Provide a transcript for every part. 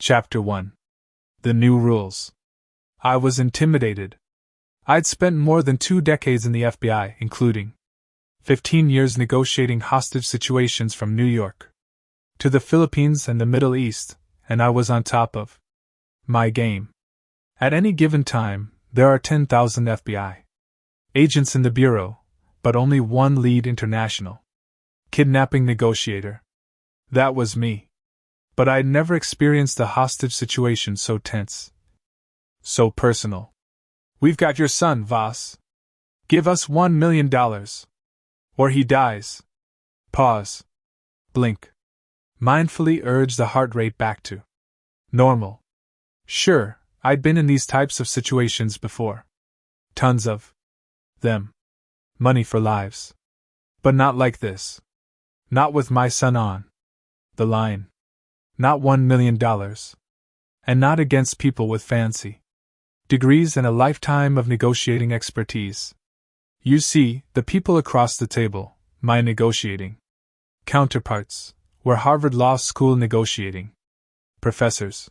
Chapter 1. The New Rules. I was intimidated. I'd spent more than 2 decades in the FBI, including 15 years negotiating hostage situations from New York to the Philippines and the Middle East, and I was on top of my game. At any given time, there are 10,000 FBI agents in the Bureau, but only one lead international kidnapping negotiator. That was me. But I'd never experienced a hostage situation so tense, so personal. "We've got your son, Voss. Give us $1 million. Or he dies." Pause. Blink. Mindfully urge the heart rate back to normal. Sure, I'd been in these types of situations before. Tons of them. Money for lives. But not like this. Not with my son on the line. Not $1 million. And not against people with fancy degrees and a lifetime of negotiating expertise. You see, the people across the table, my negotiating counterparts, were Harvard Law School negotiating professors.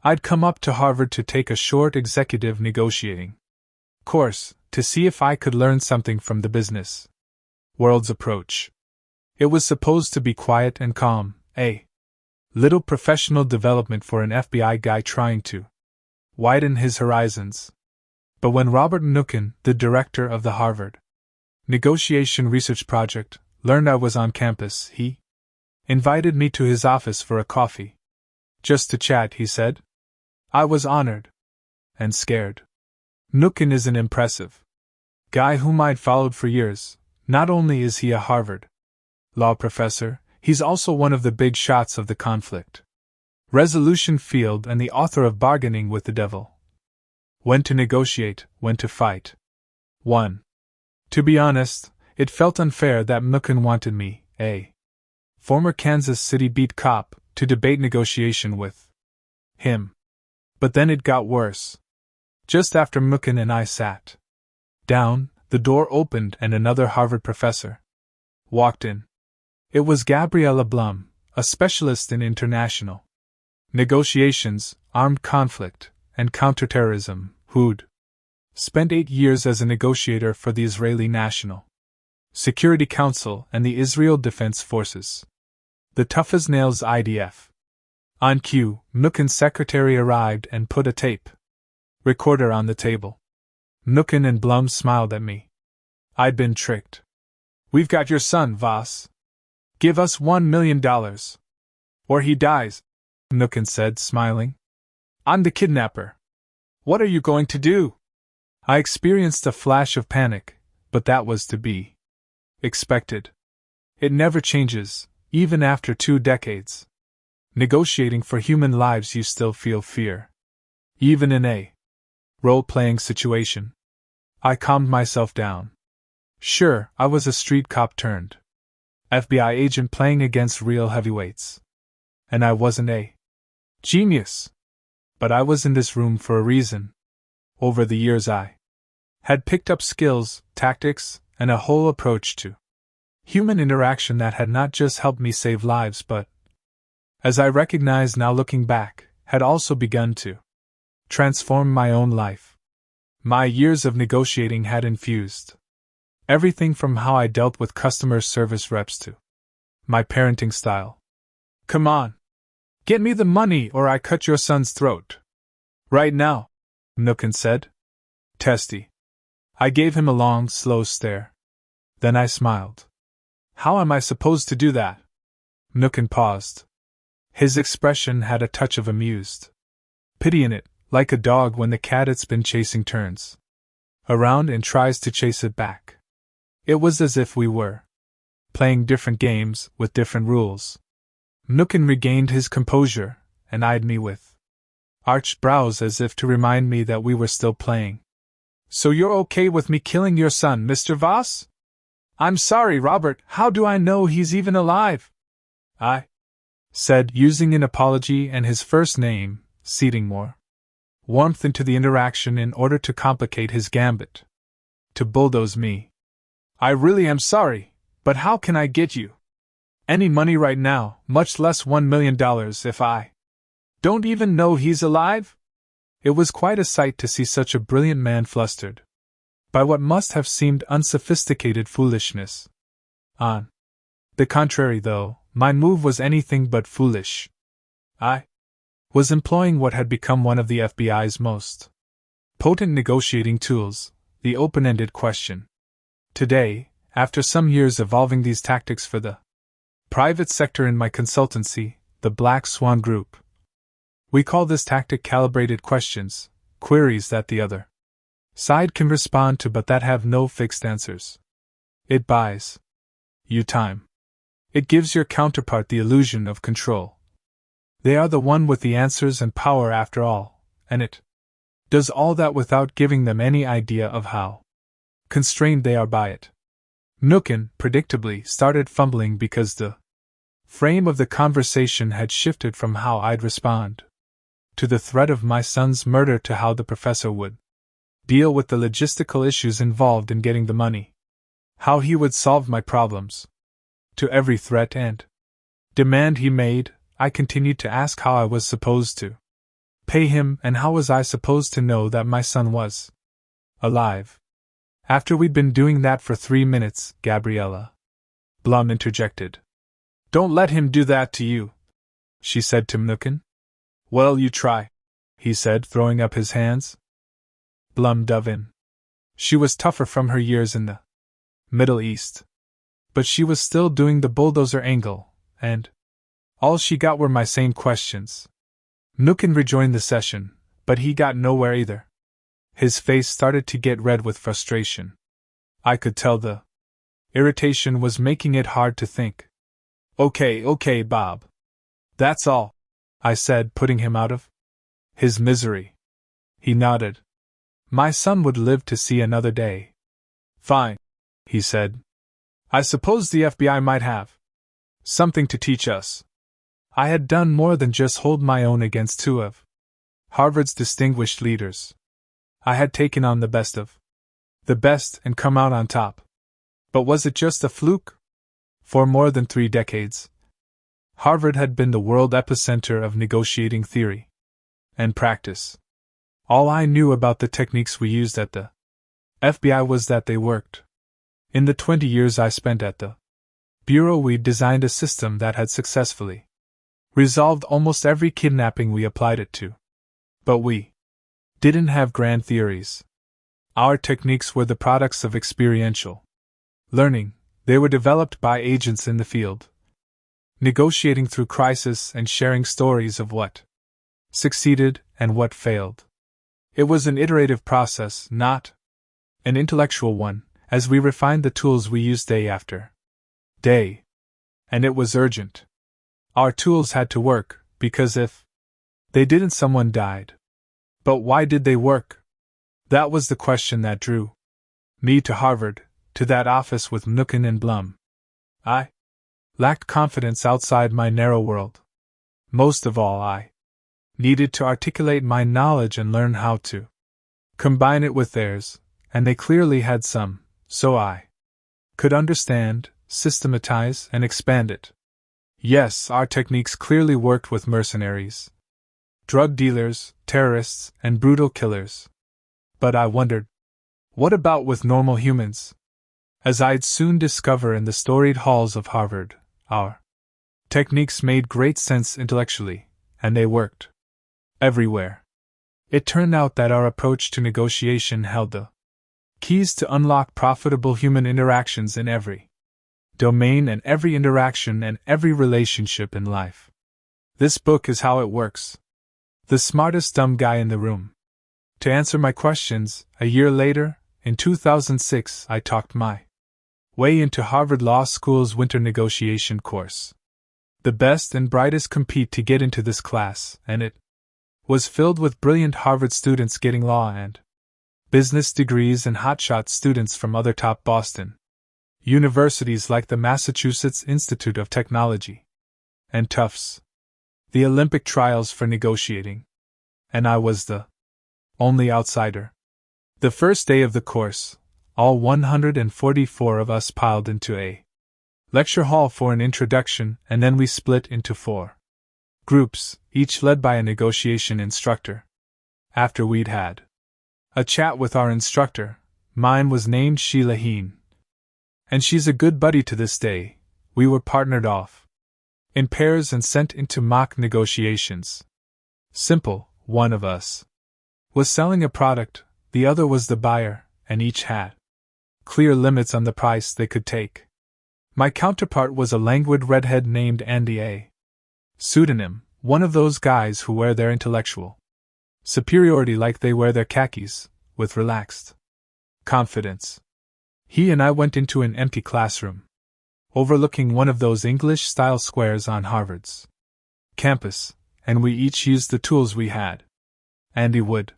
I'd come up to Harvard to take a short executive negotiating course to see if I could learn something from the business world's approach. It was supposed to be quiet and calm, little professional development for an FBI guy trying to widen his horizons. But when Robert Nookin, the director of the Harvard Negotiation Research Project, learned I was on campus, he invited me to his office for a coffee. "Just to chat," he said. I was honored. And scared. Nookin is an impressive guy whom I'd followed for years. Not only is he a Harvard law professor, he's also one of the big shots of the conflict resolution field and the author of Bargaining with the Devil. When to negotiate, when to fight. 1. To be honest, it felt unfair that Nookin wanted me, a former Kansas City beat cop, to debate negotiation with him. But then it got worse. Just after Nookin and I sat down, the door opened and another Harvard professor walked in. It was Gabriella Blum, a specialist in international negotiations, armed conflict, and counterterrorism, who'd spent 8 years as a negotiator for the Israeli National Security Council and the Israel Defense Forces. The tough-as-nails IDF. On cue, Nookin's secretary arrived and put a tape recorder on the table. Nookin and Blum smiled at me. I'd been tricked. "We've got your son, Voss. Give us $1 million. Or he dies," Nookin said, smiling. "I'm the kidnapper. What are you going to do?" I experienced a flash of panic, but that was to be expected. It never changes, even after 2 decades. Negotiating for human lives, you still feel fear. Even in a role-playing situation. I calmed myself down. Sure, I was a street cop turned FBI agent playing against real heavyweights. And I wasn't a genius. But I was in this room for a reason. Over the years I had picked up skills, tactics, and a whole approach to human interaction that had not just helped me save lives but, as I recognize now looking back, had also begun to transform my own life. My years of negotiating had infused everything from how I dealt with customer service reps to my parenting style. "Come on. Get me the money or I cut your son's throat. Right now," Nookin said. Testy. I gave him a long, slow stare. Then I smiled. "How am I supposed to do that?" Nookin paused. His expression had a touch of amused pity in it, like a dog when the cat it's been chasing turns around and tries to chase it back. It was as if we were playing different games with different rules. Nookin regained his composure and eyed me with arched brows as if to remind me that we were still playing. "So you're okay with me killing your son, Mr. Voss?" "I'm sorry, Robert, how do I know he's even alive?" I said, using an apology and his first name, seeding more warmth into the interaction in order to complicate his gambit to bulldoze me. "I really am sorry, but how can I get you any money right now, much less $1 million if I Don't even know he's alive? It was quite a sight to see such a brilliant man flustered by what must have seemed unsophisticated foolishness. On the contrary, though, my move was anything but foolish. I was employing what had become one of the FBI's most potent negotiating tools, the open-ended question. Today, after some years evolving these tactics for the private sector in my consultancy, the Black Swan Group, we call this tactic calibrated questions, queries that the other side can respond to but that have no fixed answers. It buys you time. It gives your counterpart the illusion of control. They are the one with the answers and power after all, and it does all that without giving them any idea of how constrained they are by it. Nookin, predictably, started fumbling because the frame of the conversation had shifted from how I'd respond to the threat of my son's murder to how the professor would deal with the logistical issues involved in getting the money, how he would solve my problems. To every threat and demand he made, I continued to ask how I was supposed to pay him and how was I supposed to know that my son was alive. After we'd been doing that for 3 minutes, Gabriella Blum interjected. "Don't let him do that to you," she said to Nookin. "Well, you try," he said, throwing up his hands. Blum dove in. She was tougher from her years in the Middle East, but she was still doing the bulldozer angle, and all she got were my same questions. Nookin rejoined the session, but he got nowhere either. His face started to get red with frustration. I could tell the irritation was making it hard to think. Okay, Bob. That's all," I said, putting him out of his misery. He nodded. My son would live to see another day. "Fine," he said. "I suppose the FBI might have something to teach us." I had done more than just hold my own against 2 of Harvard's distinguished leaders. I had taken on the best of the best and come out on top. But was it just a fluke? For more than 3 decades, Harvard had been the world epicenter of negotiating theory and practice. All I knew about the techniques we used at the FBI was that they worked. In the 20 years I spent at the Bureau, we designed a system that had successfully resolved almost every kidnapping we applied it to. But we didn't have grand theories. Our techniques were the products of experiential learning. They were developed by agents in the field, negotiating through crisis and sharing stories of what succeeded and what failed. It was an iterative process, not an intellectual one, as we refined the tools we used day after day. And it was urgent. Our tools had to work, because if they didn't, someone died. But why did they work? That was the question that drew me to Harvard, to that office with Nookin and Blum. I lacked confidence outside my narrow world. Most of all, I needed to articulate my knowledge and learn how to combine it with theirs, and they clearly had some, so I could understand, systematize, and expand it. Yes, our techniques clearly worked with mercenaries, drug dealers, terrorists, and brutal killers. But I wondered, what about with normal humans? As I'd soon discover in the storied halls of Harvard, our techniques made great sense intellectually, and they worked everywhere. It turned out that our approach to negotiation held the keys to unlock profitable human interactions in every domain and every interaction and every relationship in life. This book is how it works. The smartest dumb guy in the room. To answer my questions, a year later, in 2006, I talked my way into Harvard Law School's winter negotiation course. The best and brightest compete to get into this class, and it was filled with brilliant Harvard students getting law and business degrees and hotshot students from other top Boston universities like the Massachusetts Institute of Technology and Tufts, the Olympic trials for negotiating. And I was the only outsider. The first day of the course, all 144 of us piled into a lecture hall for an introduction, and then we split into 4 groups, each led by a negotiation instructor. After we'd had a chat with our instructor, mine was named Sheila Heen, and she's a good buddy to this day, we were partnered off in pairs and sent into mock negotiations. Simple, one of us was selling a product, the other was the buyer, and each had clear limits on the price they could take. My counterpart was a languid redhead named Andy A. Pseudonym, one of those guys who wear their intellectual superiority like they wear their khakis, with relaxed confidence. He and I went into an empty classroom, overlooking one of those English-style squares on Harvard's campus, and we each used the tools we had. Andy would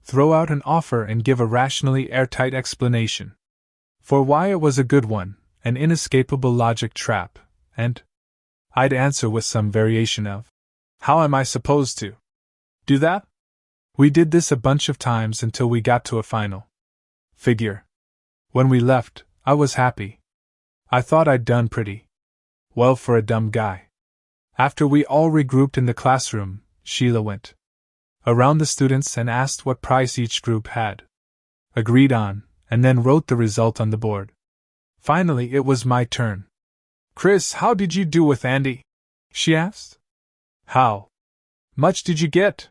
throw out an offer and give a rationally airtight explanation for why it was a good one, an inescapable logic trap, and I'd answer with some variation of, "How am I supposed to do that?" We did this a bunch of times until we got to a final figure. When we left, I was happy. I thought I'd done pretty well for a dumb guy. After we all regrouped in the classroom, Sheila went around the students and asked what price each group had agreed on, and then wrote the result on the board. Finally, it was my turn. "Chris, how did you do with Andy?" she asked. "How much did you get?"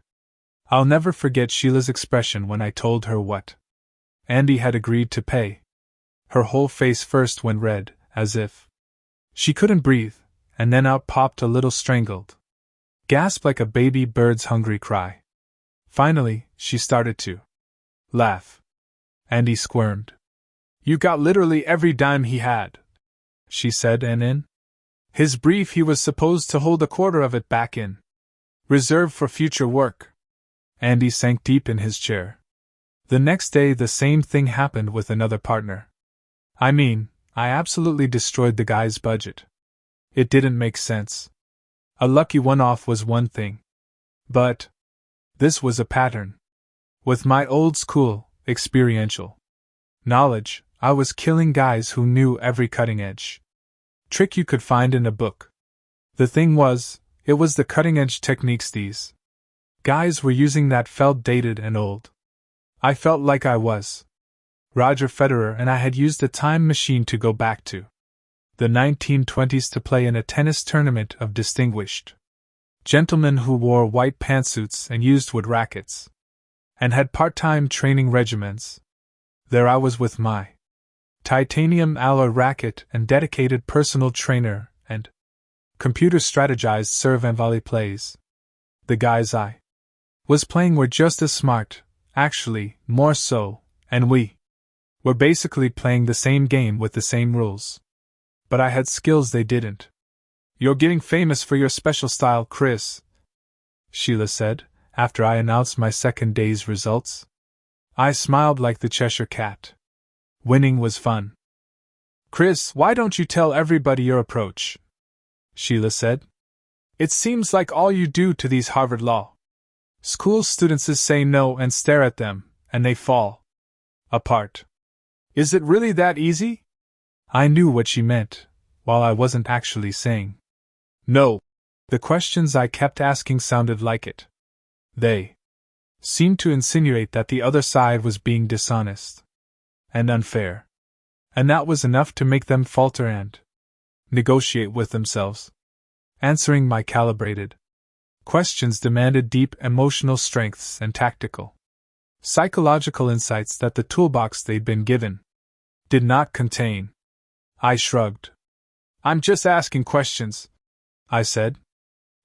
I'll never forget Sheila's expression when I told her what Andy had agreed to pay. Her whole face first went red, as if she couldn't breathe, and then out popped a little strangled gasp like a baby bird's hungry cry. Finally, she started to laugh. Andy squirmed. "You got literally every dime he had," she said, and in his brief he was supposed to hold a quarter of it back in reserve for future work. Andy sank deep in his chair. The next day the same thing happened with another partner. I mean, I absolutely destroyed the guy's budget. It didn't make sense. A lucky one-off was one thing. But this was a pattern. With my old-school, experiential knowledge, I was killing guys who knew every cutting-edge trick you could find in a book. The thing was, it was the cutting-edge techniques these guys were using that felt dated and old. I felt like I was Roger Federer and I had used a time machine to go back to the 1920s to play in a tennis tournament of distinguished gentlemen who wore white pantsuits and used wood rackets, and had part-time training regimens. There I was with my titanium alloy racket and dedicated personal trainer and computer-strategized serve and volley plays. The guys I was playing were just as smart, actually, more so, and we were basically playing the same game with the same rules. But I had skills they didn't. "You're getting famous for your special style, Chris," Sheila said, after I announced my second day's results. I smiled like the Cheshire Cat. Winning was fun. "Chris, why don't you tell everybody your approach?" Sheila said. "It seems like all you do to these Harvard Law School students is say no and stare at them, and they fall apart. Is it really that easy?" I knew what she meant, while I wasn't actually saying no. The questions I kept asking sounded like it. They seemed to insinuate that the other side was being dishonest and unfair, and that was enough to make them falter and negotiate with themselves. Answering my calibrated questions demanded deep emotional strengths and tactical, psychological insights that the toolbox they'd been given did not contain. I shrugged. "I'm just asking questions," I said.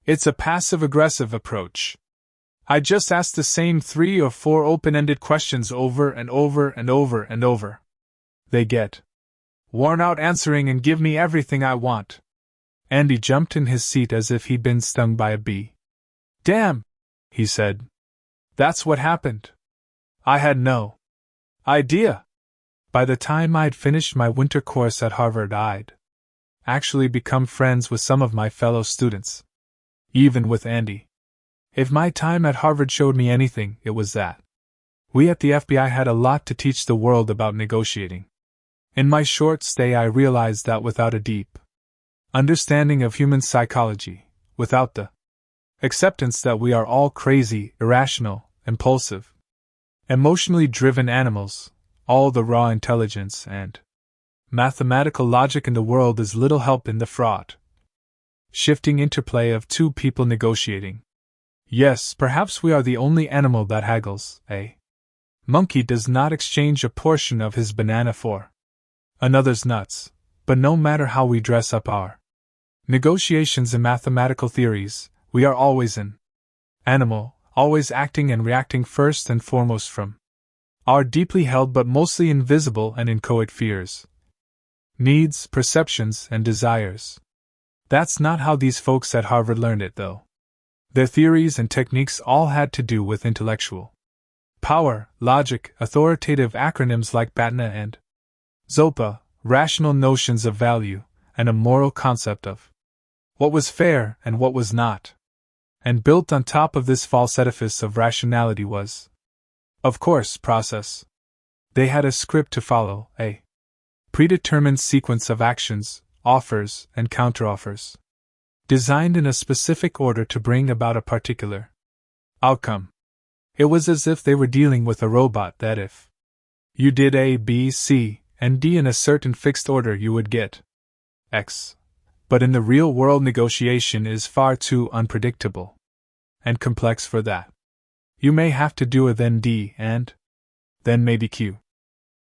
"It's a passive-aggressive approach. I just ask the same 3 or 4 open-ended questions over and over and over and over. They get worn out answering and give me everything I want." Andy jumped in his seat as if he'd been stung by a bee. "Damn," he said. "That's what happened. I had no idea." By the time I'd finished my winter course at Harvard, I'd actually become friends with some of my fellow students. Even with Andy. If my time at Harvard showed me anything, it was that we at the FBI had a lot to teach the world about negotiating. In my short stay, I realized that without a deep understanding of human psychology, without the Acceptance that we are all crazy, irrational, impulsive, emotionally driven animals, all the raw intelligence and mathematical logic in the world is little help in the fraught, shifting interplay of two people negotiating. Yes, perhaps we are the only animal that haggles. A monkey does not exchange a portion of his banana for another's nuts, but no matter how we dress up our negotiations and mathematical theories, we are always an animal, always acting and reacting first and foremost from our deeply held but mostly invisible and inchoate fears, needs, perceptions, and desires. That's not how these folks at Harvard learned it, though. Their theories and techniques all had to do with intellectual power, logic, authoritative acronyms like BATNA and ZOPA, rational notions of value, and a moral concept of what was fair and what was not. And built on top of this false edifice of rationality was, of course, process. They had a script to follow, a predetermined sequence of actions, offers, and counteroffers, designed in a specific order to bring about a particular outcome. It was as if they were dealing with a robot that if you did A, B, C, and D in a certain fixed order you would get X. But in the real world, negotiation is far too unpredictable and complex for that. You may have to do a then D and then maybe Q.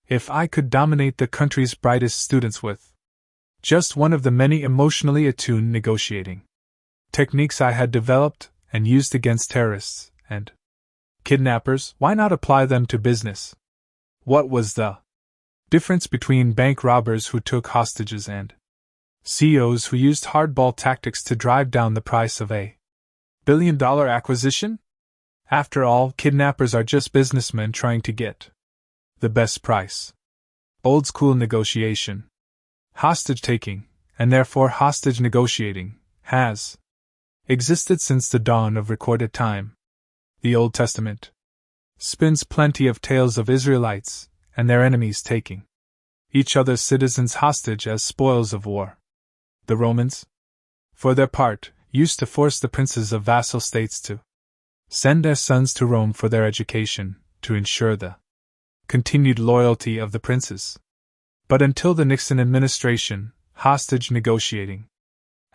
If I could dominate the country's brightest students with just one of the many emotionally attuned negotiating techniques I had developed and used against terrorists and kidnappers, why not apply them to business? What was the difference between bank robbers who took hostages and CEOs who used hardball tactics to drive down the price of a billion-dollar acquisition? After all, kidnappers are just businessmen trying to get the best price. Old-school negotiation, hostage-taking, and therefore hostage negotiating, has existed since the dawn of recorded time. The Old Testament spins plenty of tales of Israelites and their enemies taking each other's citizens hostage as spoils of war. The Romans, for their part, used to force the princes of vassal states to send their sons to Rome for their education, to ensure the continued loyalty of the princes. But until the Nixon administration, hostage negotiating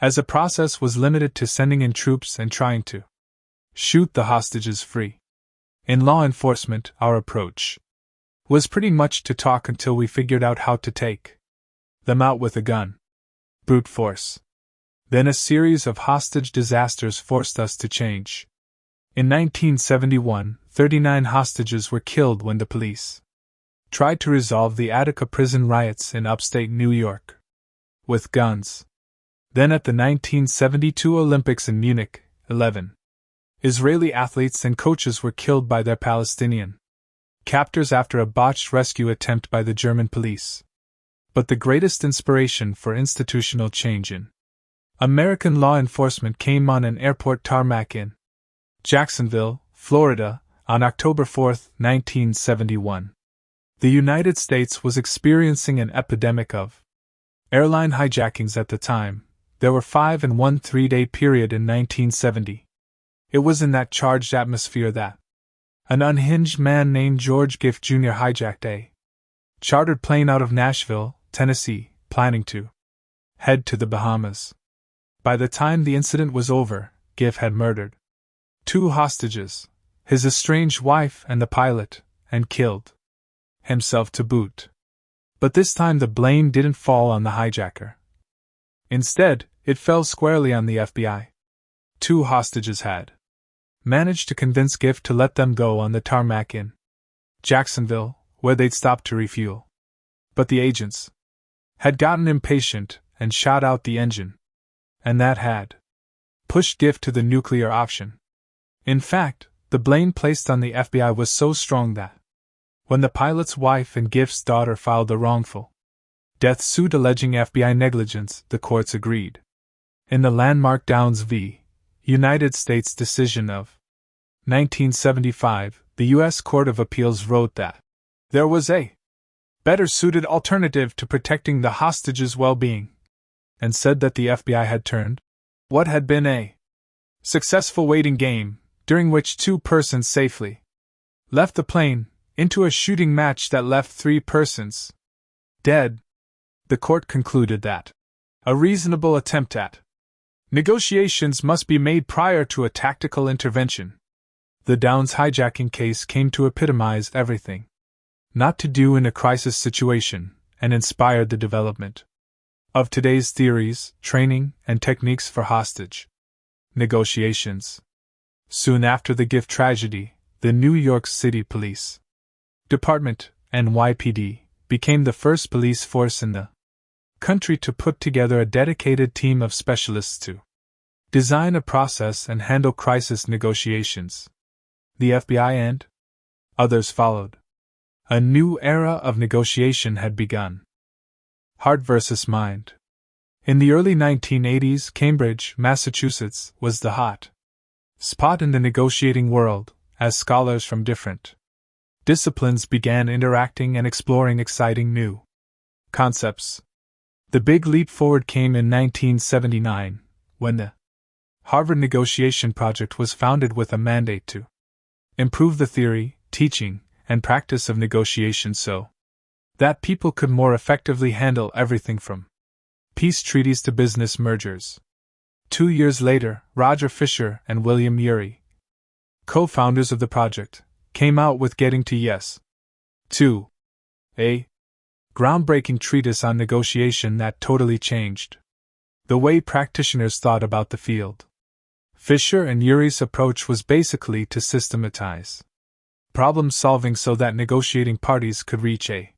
as a process was limited to sending in troops and trying to shoot the hostages free. In law enforcement, our approach was pretty much to talk until we figured out how to take them out with a gun. Brute force. Then a series of hostage disasters forced us to change. In 1971, 39 hostages were killed when the police tried to resolve the Attica prison riots in upstate New York with guns. Then at the 1972 Olympics in Munich, 11 Israeli athletes and coaches were killed by their Palestinian captors after a botched rescue attempt by the German police. But the greatest inspiration for institutional change in American law enforcement came on an airport tarmac in Jacksonville, Florida, on October 4, 1971. The United States was experiencing an epidemic of airline hijackings at the time. There were 5 in one 3-day period in 1970. It was in that charged atmosphere that an unhinged man named George Gift Jr. hijacked a chartered plane out of Nashville, Tennessee, planning to head to the Bahamas. By the time the incident was over, Gift had murdered 2 hostages, his estranged wife and the pilot, and killed himself to boot. But this time the blame didn't fall on the hijacker. Instead, it fell squarely on the FBI. 2 hostages had managed to convince Gift to let them go on the tarmac in Jacksonville, where they'd stopped to refuel. But the agents had gotten impatient and shot out the engine, and that had pushed Gift to the nuclear option. In fact, the blame placed on the FBI was so strong that when the pilot's wife and Gift's daughter filed the wrongful death suit alleging FBI negligence, the courts agreed. In the landmark Downs v. United States decision of 1975, the U.S. Court of Appeals wrote that there was a better suited alternative to protecting the hostages' well-being, and said that the FBI had turned what had been a successful waiting game, during which 2 persons safely left the plane, into a shooting match that left 3 persons dead. The court concluded that a reasonable attempt at negotiations must be made prior to a tactical intervention. The Downs hijacking case came to epitomize everything not to do in a crisis situation, and inspired the development of today's theories, training, and techniques for hostage negotiations. Soon after the Gift tragedy, the New York City Police Department, NYPD, became the first police force in the country to put together a dedicated team of specialists to design a process and handle crisis negotiations. The FBI and others followed. A new era of negotiation had begun. Heart versus mind. In the early 1980s, Cambridge, Massachusetts, was the hot spot in the negotiating world, as scholars from different disciplines began interacting and exploring exciting new concepts. The big leap forward came in 1979, when the Harvard Negotiation Project was founded with a mandate to improve the theory, teaching, and practice of negotiation so that people could more effectively handle everything from peace treaties to business mergers. 2 years later, Roger Fisher and William Ury, co-founders of the project, came out with Getting to Yes 2, a groundbreaking treatise on negotiation that totally changed the way practitioners thought about the field. Fisher and Ury's approach was basically to systematize problem solving so that negotiating parties could reach a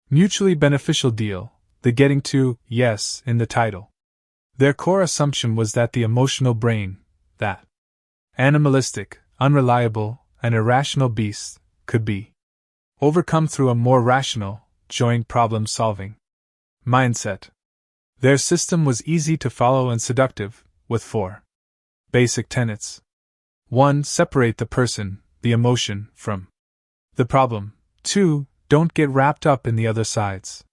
mutually beneficial deal, the Getting to Yes in the title. Their core assumption was that the emotional brain, that animalistic, unreliable, and irrational beast, could be overcome through a more rational, joint problem-solving mindset. Their system was easy to follow and seductive, with 4 basic tenets. 1. Separate the person, the emotion, from the problem. 2. Don't get wrapped up in the other side's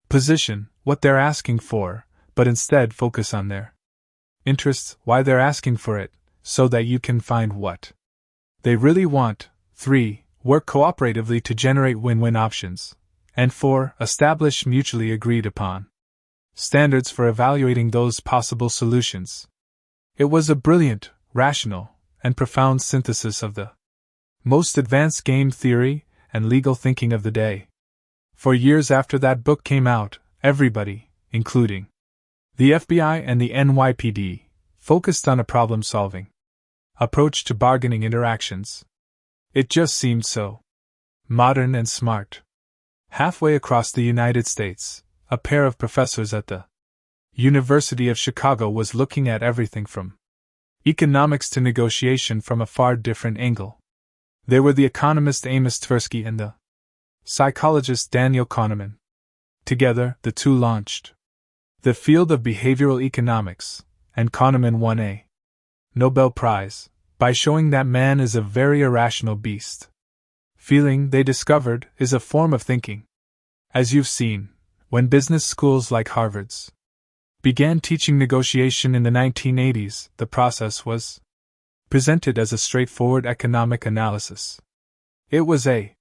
position, what they're asking for, but instead focus on their interests, why they're asking for it, so that you can find what they really want. 3. Work cooperatively to generate win-win options. And 4. Establish mutually agreed upon standards for evaluating those possible solutions. It was a brilliant, rational, and profound synthesis of the most advanced game theory and legal thinking of the day. For years after that book came out, everybody, including the FBI and the NYPD, focused on a problem-solving approach to bargaining interactions. It just seemed so modern and smart. Halfway across the United States, a pair of professors at the University of Chicago was looking at everything from economics to negotiation from a far different angle. They were the economist Amos Tversky and the psychologist Daniel Kahneman. Together, the two launched the field of behavioral economics, and Kahneman won a Nobel Prize by showing that man is a very irrational beast. Feeling, they discovered, is a form of thinking. As you've seen, when business schools like Harvard's began teaching negotiation in the 1980s, the process was presented as a straightforward economic analysis. It was a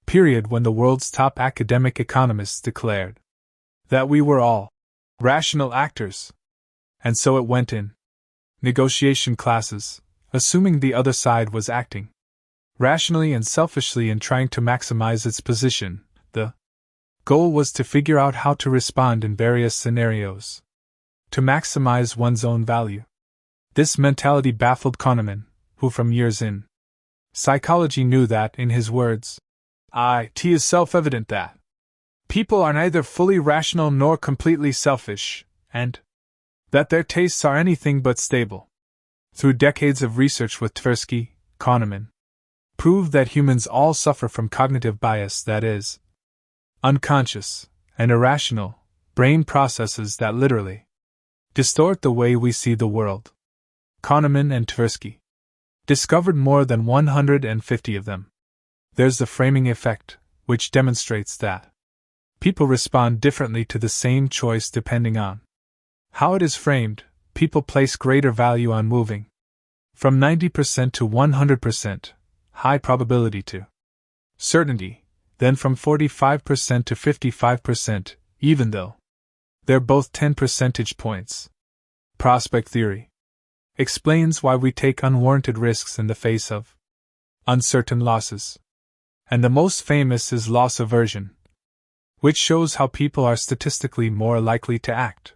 period when the world's top academic economists declared that we were all rational actors. And so it went in negotiation classes, assuming the other side was acting rationally and selfishly in trying to maximize its position. The goal was to figure out how to respond in various scenarios to maximize one's own value. This mentality baffled Kahneman, who from years in psychology knew that, in his words, it is self-evident that people are neither fully rational nor completely selfish, and that their tastes are anything but stable. Through decades of research with Tversky, Kahneman proved that humans all suffer from cognitive bias, that is, unconscious and irrational brain processes that literally distort the way we see the world. Kahneman and Tversky discovered more than 150 of them. There's the framing effect, which demonstrates that people respond differently to the same choice depending on how it is framed. People place greater value on moving From 90% to 100%, high probability to certainty, then from 45% to 55%, even though they're both 10 percentage points. Prospect theory explains why we take unwarranted risks in the face of uncertain losses. And the most famous is loss aversion, which shows how people are statistically more likely to act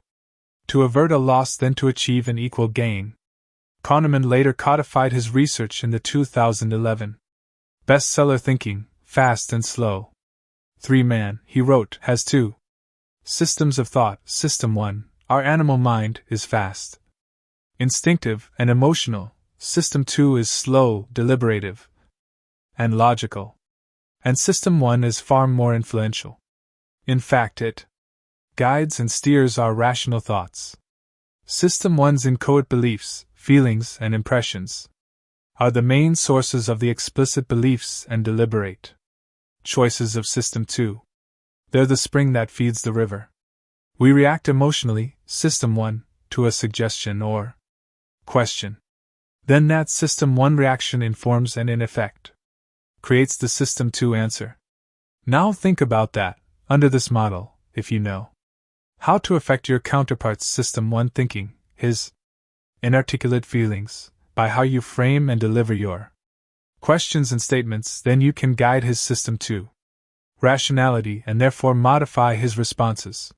to avert a loss than to achieve an equal gain. Kahneman later codified his research in the 2011 bestseller Thinking, Fast and Slow. 3-Man, he wrote, has two systems of thought. System 1, our animal mind, is fast, instinctive, and emotional. System 2 is slow, deliberative, and logical. And System 1 is far more influential. In fact, it guides and steers our rational thoughts. System 1's inchoate beliefs, feelings, and impressions are the main sources of the explicit beliefs and deliberate choices of System 2. They're the spring that feeds the river. We react emotionally, System 1, to a suggestion or question. Then that System 1 reaction informs and, in effect, creates the System 2 answer. Now think about that, under this model, if you know how to affect your counterpart's System 1 thinking, his inarticulate feelings, by how you frame and deliver your questions and statements, then you can guide his System 2 rationality and therefore modify his responses.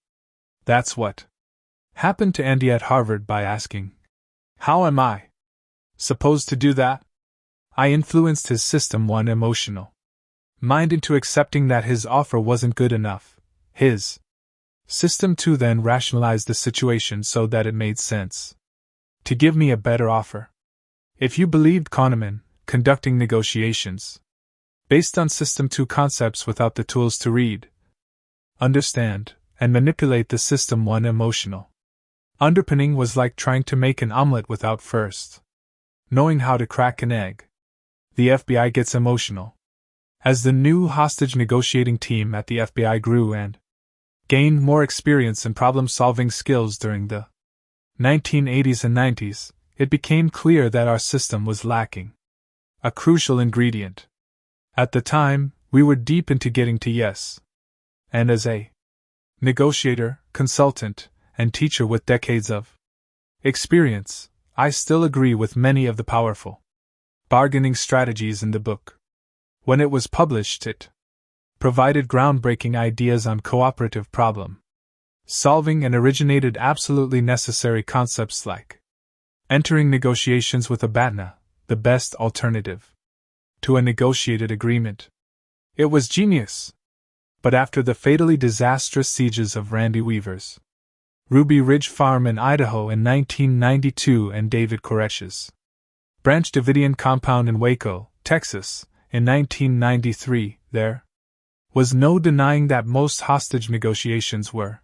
That's what happened to Andy at Harvard by asking, "How am I supposed to do that?" I influenced his System 1 emotional mind into accepting that his offer wasn't good enough. His System 2 then rationalized the situation so that it made sense to give me a better offer. If you believed Kahneman, conducting negotiations based on System 2 concepts without the tools to read, understand, and manipulate the System 1 emotional underpinning was like trying to make an omelet without first knowing how to crack an egg. The FBI gets emotional. As the new hostage negotiating team at the FBI grew and gained more experience and problem-solving skills during the 1980s and 90s, it became clear that our system was lacking a crucial ingredient. At the time, we were deep into getting to yes. And as a negotiator, consultant, and teacher with decades of experience, I still agree with many of the powerful bargaining strategies in the book. When it was published, it provided groundbreaking ideas on cooperative problem solving and originated absolutely necessary concepts like entering negotiations with a BATNA, the best alternative to a negotiated agreement. It was genius. But after the fatally disastrous sieges of Randy Weaver's Ruby Ridge Farm in Idaho in 1992 and David Koresh's Branch Davidian compound in Waco, Texas, in 1993, there was no denying that most hostage negotiations were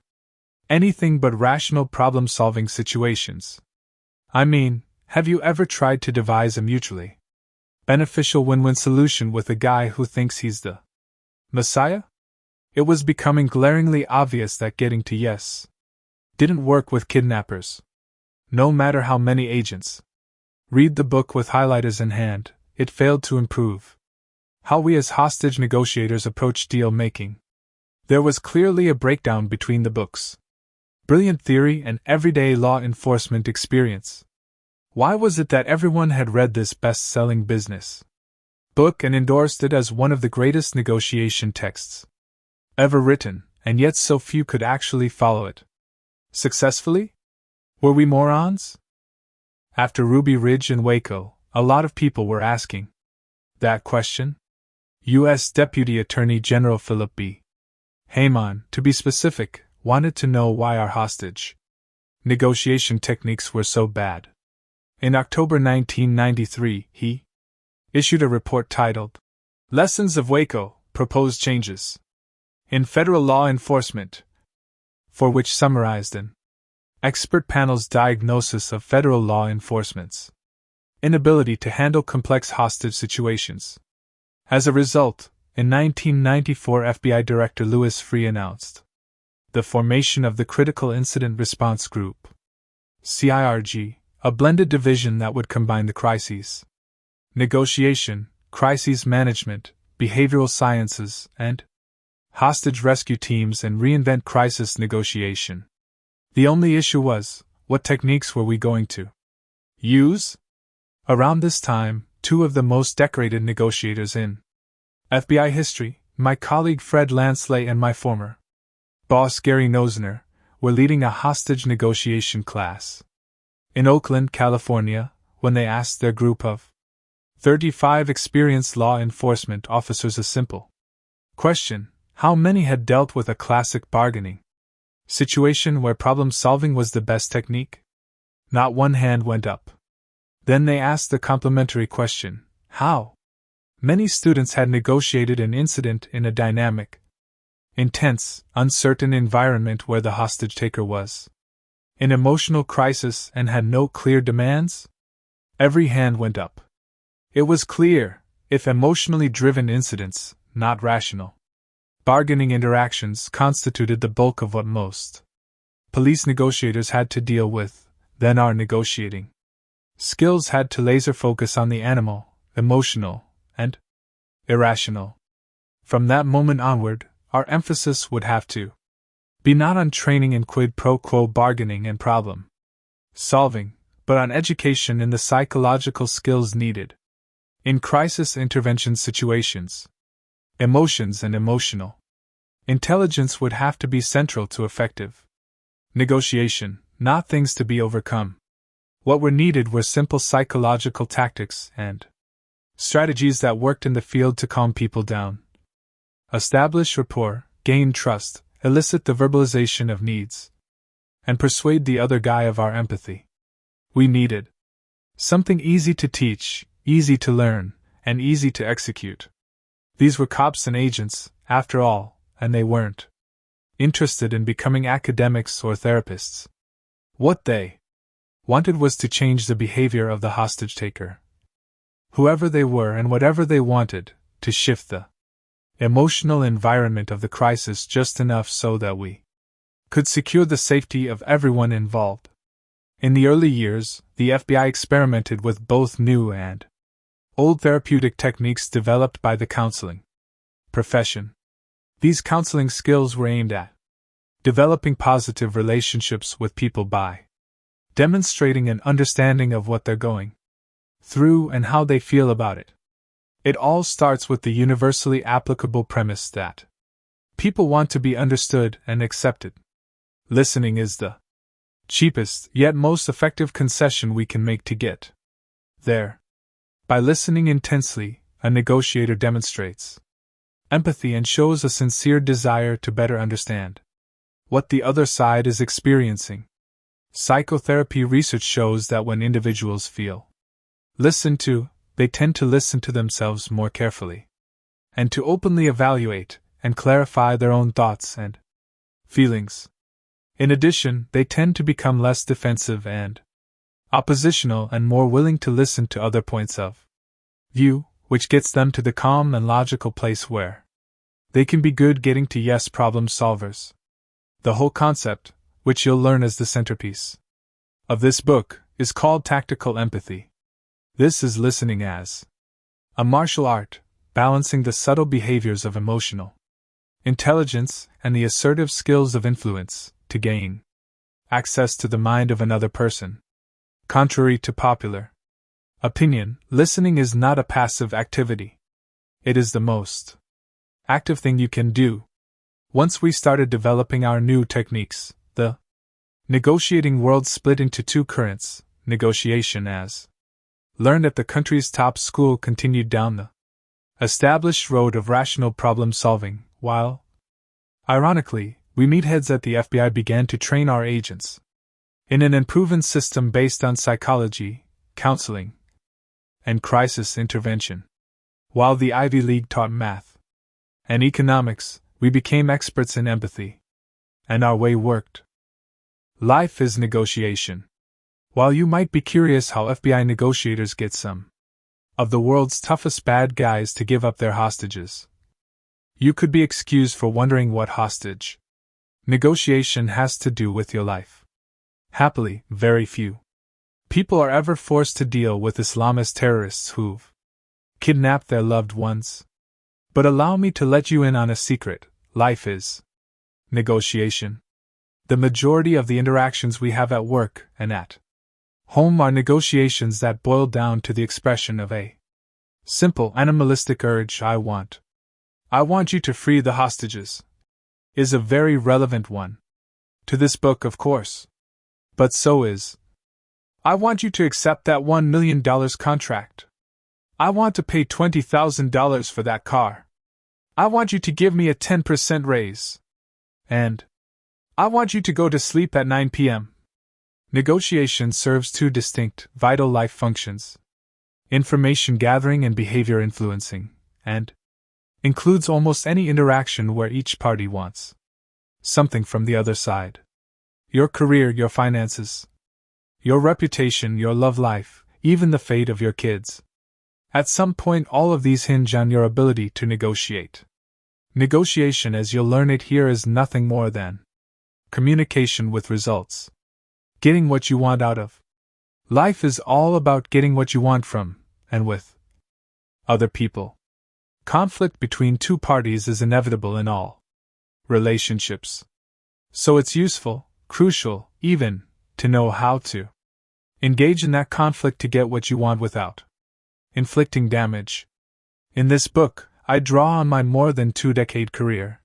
anything but rational problem-solving situations. I mean, have you ever tried to devise a mutually beneficial win-win solution with a guy who thinks he's the Messiah? It was becoming glaringly obvious that getting to yes didn't work with kidnappers. No matter how many agents read the book with highlighters in hand, it failed to improve how we as hostage negotiators approach deal making. There was clearly a breakdown between the book's brilliant theory and everyday law enforcement experience. Why was it that everyone had read this best-selling business book and endorsed it as one of the greatest negotiation texts ever written, and yet so few could actually follow it successfully? Were we morons? After Ruby Ridge and Waco, a lot of people were asking that question. U.S. Deputy Attorney General Philip B. Hayman, to be specific, wanted to know why our hostage negotiation techniques were so bad. In October 1993, he issued a report titled Lessons of Waco, Proposed Changes in Federal Law Enforcement, for which summarized an expert panel's diagnosis of federal law enforcement's inability to handle complex hostage situations. As a result, in 1994 FBI Director Louis Freeh announced the formation of the Critical Incident Response Group, CIRG, A blended division that would combine the crises: negotiation, crises management, behavioral sciences, and hostage rescue teams, and reinvent crisis negotiation. The only issue was, what techniques were we going to use? Around this time, two of the most decorated negotiators in FBI history, my colleague Fred Lansley and my former boss Gary Nosner, were leading a hostage negotiation class in Oakland, California, when they asked their group of 35 experienced law enforcement officers a simple question: how many had dealt with a classic bargaining situation where problem solving was the best technique? Not one hand went up. Then they asked the complementary question: how many students had negotiated an incident in a dynamic, intense, uncertain environment where the hostage taker was in emotional crisis and had no clear demands? Every hand went up. It was clear, if emotionally driven incidents, not rational bargaining interactions, constituted the bulk of what most police negotiators had to deal with, then are negotiating skills had to laser focus on the animal, emotional, and irrational. From that moment onward, our emphasis would have to be not on training in quid pro quo bargaining and problem solving, but on education in the psychological skills needed in crisis intervention situations. Emotions and emotional intelligence would have to be central to effective negotiation, not things to be overcome. What were needed were simple psychological tactics and strategies that worked in the field to calm people down, establish rapport, gain trust, elicit the verbalization of needs, and persuade the other guy of our empathy. We needed something easy to teach, easy to learn, and easy to execute. These were cops and agents, after all, and they weren't interested in becoming academics or therapists. What they wanted was to change the behavior of the hostage taker, whoever they were and whatever they wanted, to shift the emotional environment of the crisis just enough so that we could secure the safety of everyone involved. In the early years, the FBI experimented with both new and old therapeutic techniques developed by the counseling profession. These counseling skills were aimed at developing positive relationships with people by demonstrating an understanding of what they're going through and how they feel about it. It all starts with the universally applicable premise that people want to be understood and accepted. Listening is the cheapest yet most effective concession we can make to get there. By listening intensely, a negotiator demonstrates empathy and shows a sincere desire to better understand what the other side is experiencing. Psychotherapy research shows that when individuals feel listened to, they tend to listen to themselves more carefully, and to openly evaluate and clarify their own thoughts and feelings. In addition, they tend to become less defensive and oppositional and more willing to listen to other points of view, which gets them to the calm and logical place where they can be good getting to yes problem solvers. The whole concept, which you'll learn as the centerpiece of this book, is called tactical empathy. This is listening as a martial art, balancing the subtle behaviors of emotional intelligence and the assertive skills of influence to gain access to the mind of another person. Contrary to popular opinion, listening is not a passive activity. It is the most active thing you can do. Once we started developing our new techniques, the negotiating world split into two currents. Negotiation as learned at the country's top school continued down the established road of rational problem solving, while, ironically, we meatheads at the FBI began to train our agents in an unproven system based on psychology, counseling, and crisis intervention. While the Ivy League taught math and economics, we became experts in empathy, and our way worked. Life is negotiation. While you might be curious how FBI negotiators get some of the world's toughest bad guys to give up their hostages, you could be excused for wondering what hostage negotiation has to do with your life. Happily, very few People are ever forced to deal with Islamist terrorists who've kidnapped their loved ones. But allow me to let you in on a secret: life is negotiation. The majority of the interactions we have at work and at home are negotiations that boil down to the expression of a simple animalistic urge: I want you to free the hostages, is a very relevant one to this book, of course. But so is, I want you to accept that $1 million contract. I want to pay $20,000 for that car. I want you to give me a 10% raise. And I want you to go to sleep at 9 p.m. Negotiation serves two distinct, vital life functions: information gathering and behavior influencing, and includes almost any interaction where each party wants something from the other side. Your career, your finances, your reputation, your love life, even the fate of your kids. At some point, all of these hinge on your ability to negotiate. Negotiation, as you'll learn it here, is nothing more than communication with results. Getting what you want out of life is all about getting what you want from, and with, other people. Conflict between two parties is inevitable in all relationships. So it's useful, crucial, even, to know how to engage in that conflict to get what you want without inflicting damage. In this book, I draw on my more than 2-decade career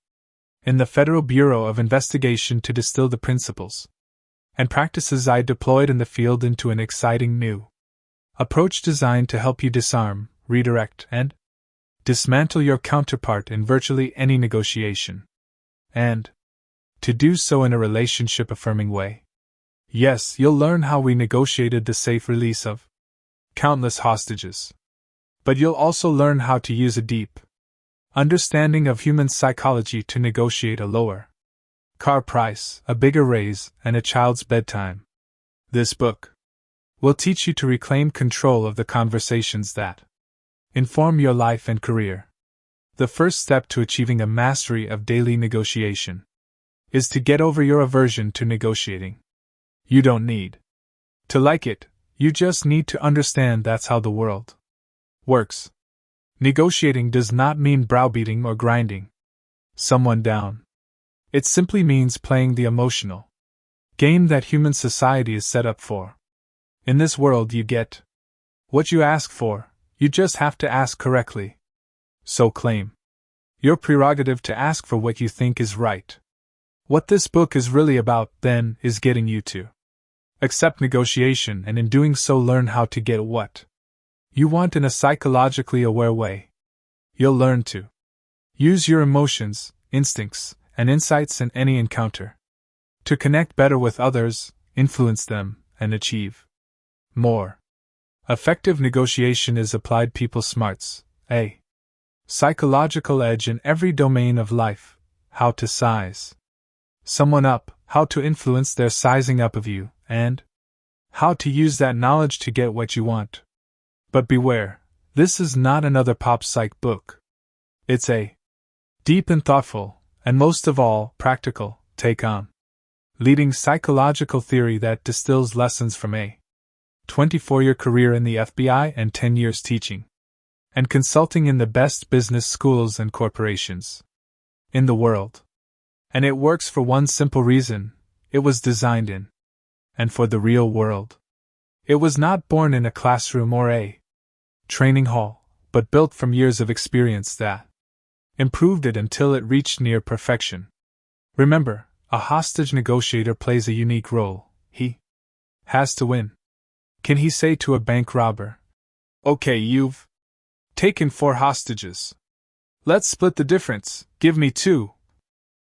in the Federal Bureau of Investigation to distill the principles and practices I deployed in the field into an exciting new approach designed to help you disarm, redirect, and dismantle your counterpart in virtually any negotiation. And to do so in a relationship-affirming way. Yes, you'll learn how we negotiated the safe release of countless hostages. But you'll also learn how to use a deep understanding of human psychology to negotiate a lower car price, a bigger raise, and a child's bedtime. This book will teach you to reclaim control of the conversations that inform your life and career. The first step to achieving a mastery of daily negotiation is to get over your aversion to negotiating. You don't need to like it, you just need to understand that's how the world works. Negotiating does not mean browbeating or grinding someone down. It simply means playing the emotional game that human society is set up for. In this world, you get what you ask for, you just have to ask correctly. So claim your prerogative to ask for what you think is right. What this book is really about, then, is getting you to accept negotiation, and in doing so learn how to get what you want in a psychologically aware way. You'll learn to use your emotions, instincts, and insights in any encounter to connect better with others, influence them, and achieve more. Effective negotiation is applied people smarts, a psychological edge in every domain of life: how to size someone up, how to influence their sizing up of you, and how to use that knowledge to get what you want. But beware, this is not another pop psych book. It's a deep and thoughtful, and most of all, practical, take on leading psychological theory that distills lessons from a 24-year career in the FBI and 10 years teaching and consulting in the best business schools and corporations in the world. And it works for one simple reason: it was designed in and for the real world. It was not born in a classroom or a training hall, but built from years of experience that improved it until it reached near perfection. Remember, a hostage negotiator plays a unique role. He has to win. Can he say to a bank robber, "Okay, you've taken 4 hostages. Let's split the difference, give me 2,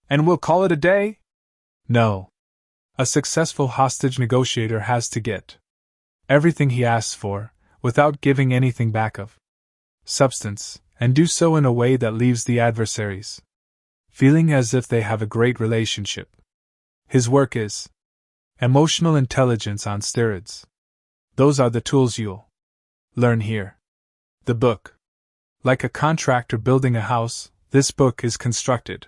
and we'll call it a day"? No. A successful hostage negotiator has to get everything he asks for, without giving anything back of substance, and do so in a way that leaves the adversaries feeling as if they have a great relationship. His work is emotional intelligence on steroids. Those are the tools you'll learn here. The book. Like a contractor building a house, this book is constructed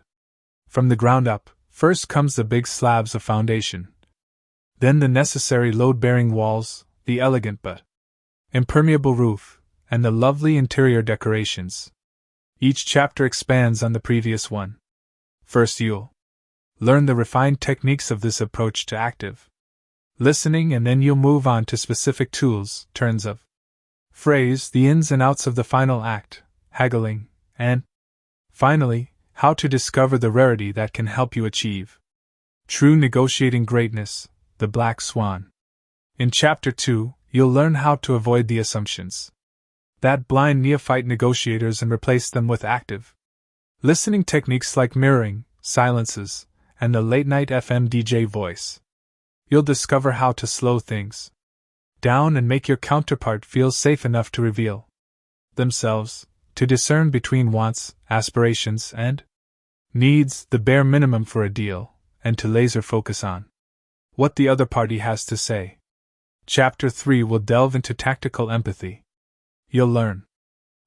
from the ground up. First comes the big slabs of foundation, then the necessary load-bearing walls, the elegant but impermeable roof, and the lovely interior decorations. Each chapter expands on the previous one. First, you'll learn the refined techniques of this approach to active listening, and then you'll move on to specific tools, turns of phrase, the ins and outs of the final act, haggling, and, finally, how to discover the rarity that can help you achieve true negotiating greatness, the black swan. In Chapter 2, you'll learn how to avoid the assumptions that blind neophyte negotiators and replace them with active listening techniques like mirroring, silences, and the late-night FM DJ voice. You'll discover how to slow things down and make your counterpart feel safe enough to reveal themselves, to discern between wants, aspirations, and needs, the bare minimum for a deal, and to laser focus on what the other party has to say. Chapter 3 will delve into tactical empathy. You'll learn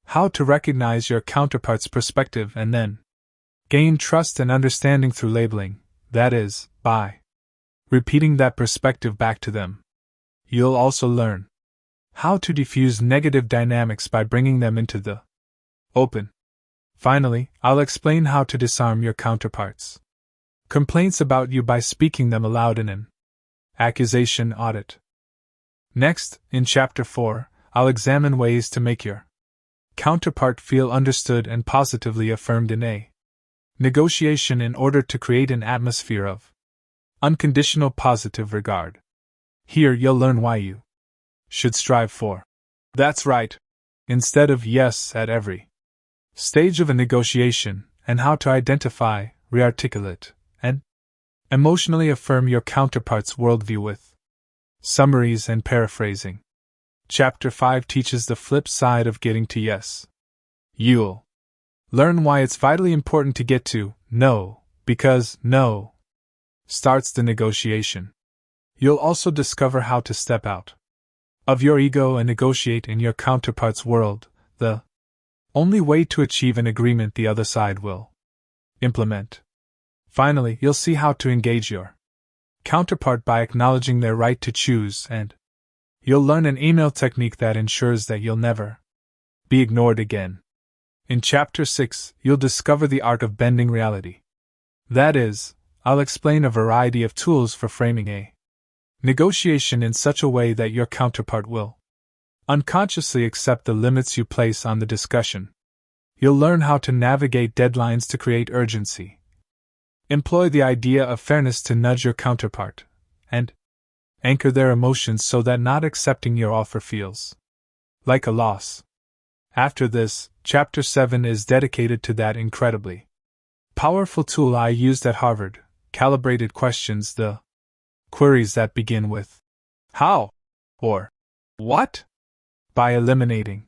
how to recognize your counterpart's perspective and then gain trust and understanding through labeling, that is, by repeating that perspective back to them. You'll also learn how to diffuse negative dynamics by bringing them into the open. Finally, I'll explain how to disarm your counterparts' complaints about you by speaking them aloud in an accusation audit. Next, in Chapter 4, I'll examine ways to make your counterpart feel understood and positively affirmed in a negotiation in order to create an atmosphere of unconditional positive regard. Here you'll learn why you should strive for "that's right" instead of "yes" at every stage of a negotiation, and how to identify, rearticulate, and emotionally affirm your counterpart's worldview with summaries and paraphrasing. Chapter 5 teaches the flip side of getting to yes. You'll learn why it's vitally important to get to no, because no starts the negotiation. You'll also discover how to step out of your ego and negotiate in your counterpart's world, the only way to achieve an agreement the other side will implement. Finally, you'll see how to engage your counterpart by acknowledging their right to choose, and you'll learn an email technique that ensures that you'll never be ignored again. In Chapter 6, you'll discover the art of bending reality. That is, I'll explain a variety of tools for framing a negotiation in such a way that your counterpart will unconsciously accept the limits you place on the discussion. You'll learn how to navigate deadlines to create urgency, employ the idea of fairness to nudge your counterpart, and anchor their emotions so that not accepting your offer feels like a loss. After this, Chapter 7 is dedicated to that incredibly powerful tool I used at Harvard, calibrated questions, the queries that begin with "how" or "what?" By eliminating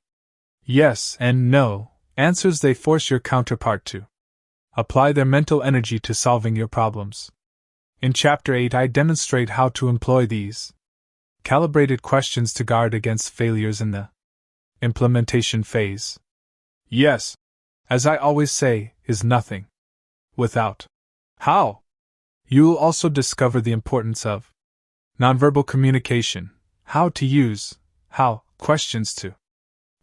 yes and no answers, they force your counterpart to apply their mental energy to solving your problems. In Chapter 8, I demonstrate how to employ these calibrated questions to guard against failures in the implementation phase. Yes, as I always say, is nothing without how. You'll also discover the importance of nonverbal communication, how to use how questions to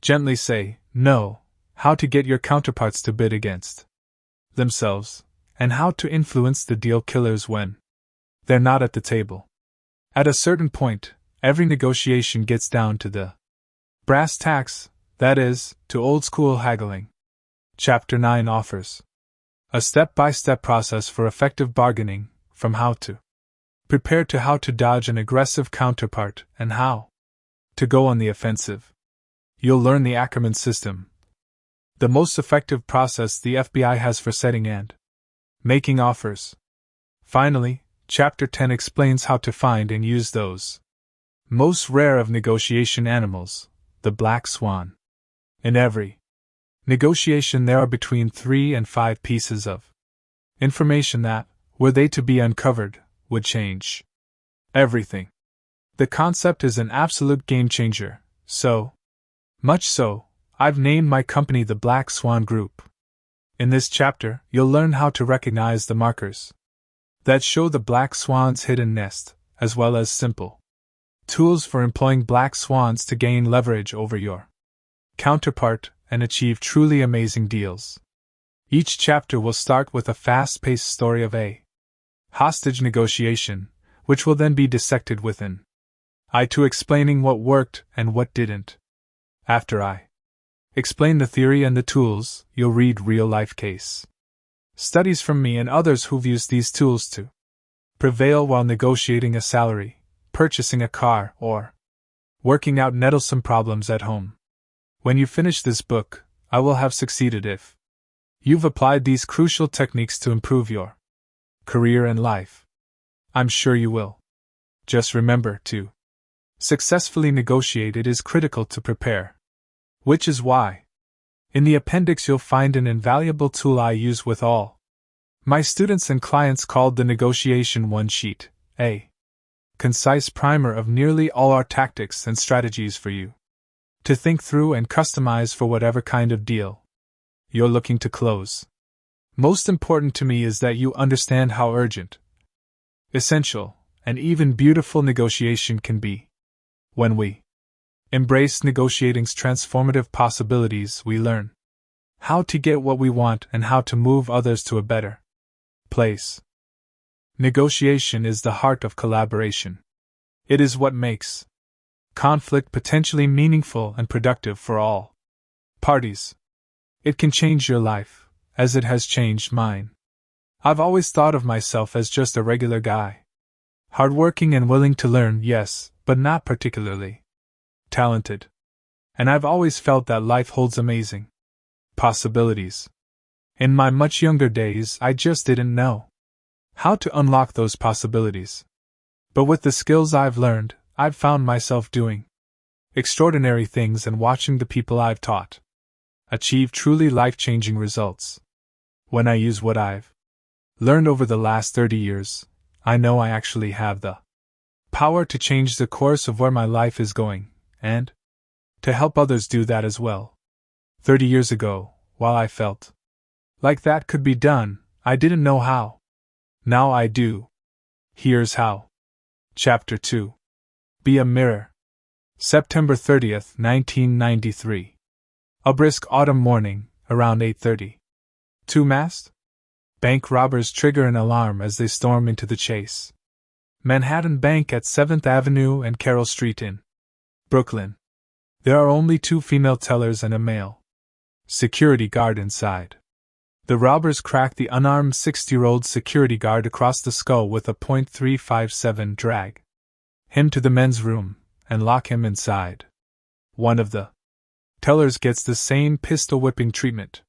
gently say no, how to get your counterparts to bid against themselves, and how to influence the deal killers when they're not at the table. At a certain point, every negotiation gets down to the brass tacks, that is, to old-school haggling. Chapter 9 offers a step-by-step process for effective bargaining, from how to prepare to how to dodge an aggressive counterpart and how to go on the offensive. You'll learn the Ackerman system, the most effective process the FBI has for setting and making offers. Finally, Chapter 10 explains how to find and use those most rare of negotiation animals, the black swan. In every negotiation, there are between 3 and 5 pieces of information that, were they to be uncovered, would change everything. The concept is an absolute game changer, so much so, I've named my company the Black Swan Group. In this chapter, you'll learn how to recognize the markers that show the black swan's hidden nest, as well as simple Tools for employing black swans to gain leverage over your counterpart and achieve truly amazing deals. Each chapter will start with a fast-paced story of a hostage negotiation, which will then be dissected within I2 explaining what worked and what didn't. After I explain the theory and the tools, you'll read real-life case studies from me and others who've used these tools to prevail while negotiating a salary, purchasing a car, or working out nettlesome problems at home. When you finish this book, I will have succeeded if you've applied these crucial techniques to improve your career and life. I'm sure you will. Just remember to successfully negotiate. It is critical to prepare. Which is why, in the appendix, you'll find an invaluable tool I use with all my students and clients called the Negotiation One Sheet, a concise primer of nearly all our tactics and strategies for you to think through and customize for whatever kind of deal you're looking to close. Most important to me is that you understand how urgent, essential, and even beautiful negotiation can be. When we embrace negotiating's transformative possibilities, we learn how to get what we want and how to move others to a better place. Negotiation is the heart of collaboration. It is what makes conflict potentially meaningful and productive for all parties. It can change your life, as it has changed mine. I've always thought of myself as just a regular guy. Hardworking and willing to learn, yes, but not particularly talented. And I've always felt that life holds amazing possibilities. In my much younger days, I just didn't know how to unlock those possibilities. But with the skills I've learned, I've found myself doing extraordinary things and watching the people I've taught achieve truly life-changing results. When I use what I've learned over the last 30 years, I know I actually have the power to change the course of where my life is going, and to help others do that as well. 30 years ago, while I felt like that could be done, I didn't know how. Now I do. Here's how. Chapter 2. Be a Mirror. September 30th, 1993. A brisk autumn morning, around 8:30. Two masked bank robbers trigger an alarm as they storm into the Chase Manhattan Bank at 7th Avenue and Carroll Street in Brooklyn. There are only two female tellers and a male security guard inside. The robbers crack the unarmed 60-year-old security guard across the skull with a .357 drag him to the men's room and lock him inside. One of the tellers gets the same pistol-whipping treatment.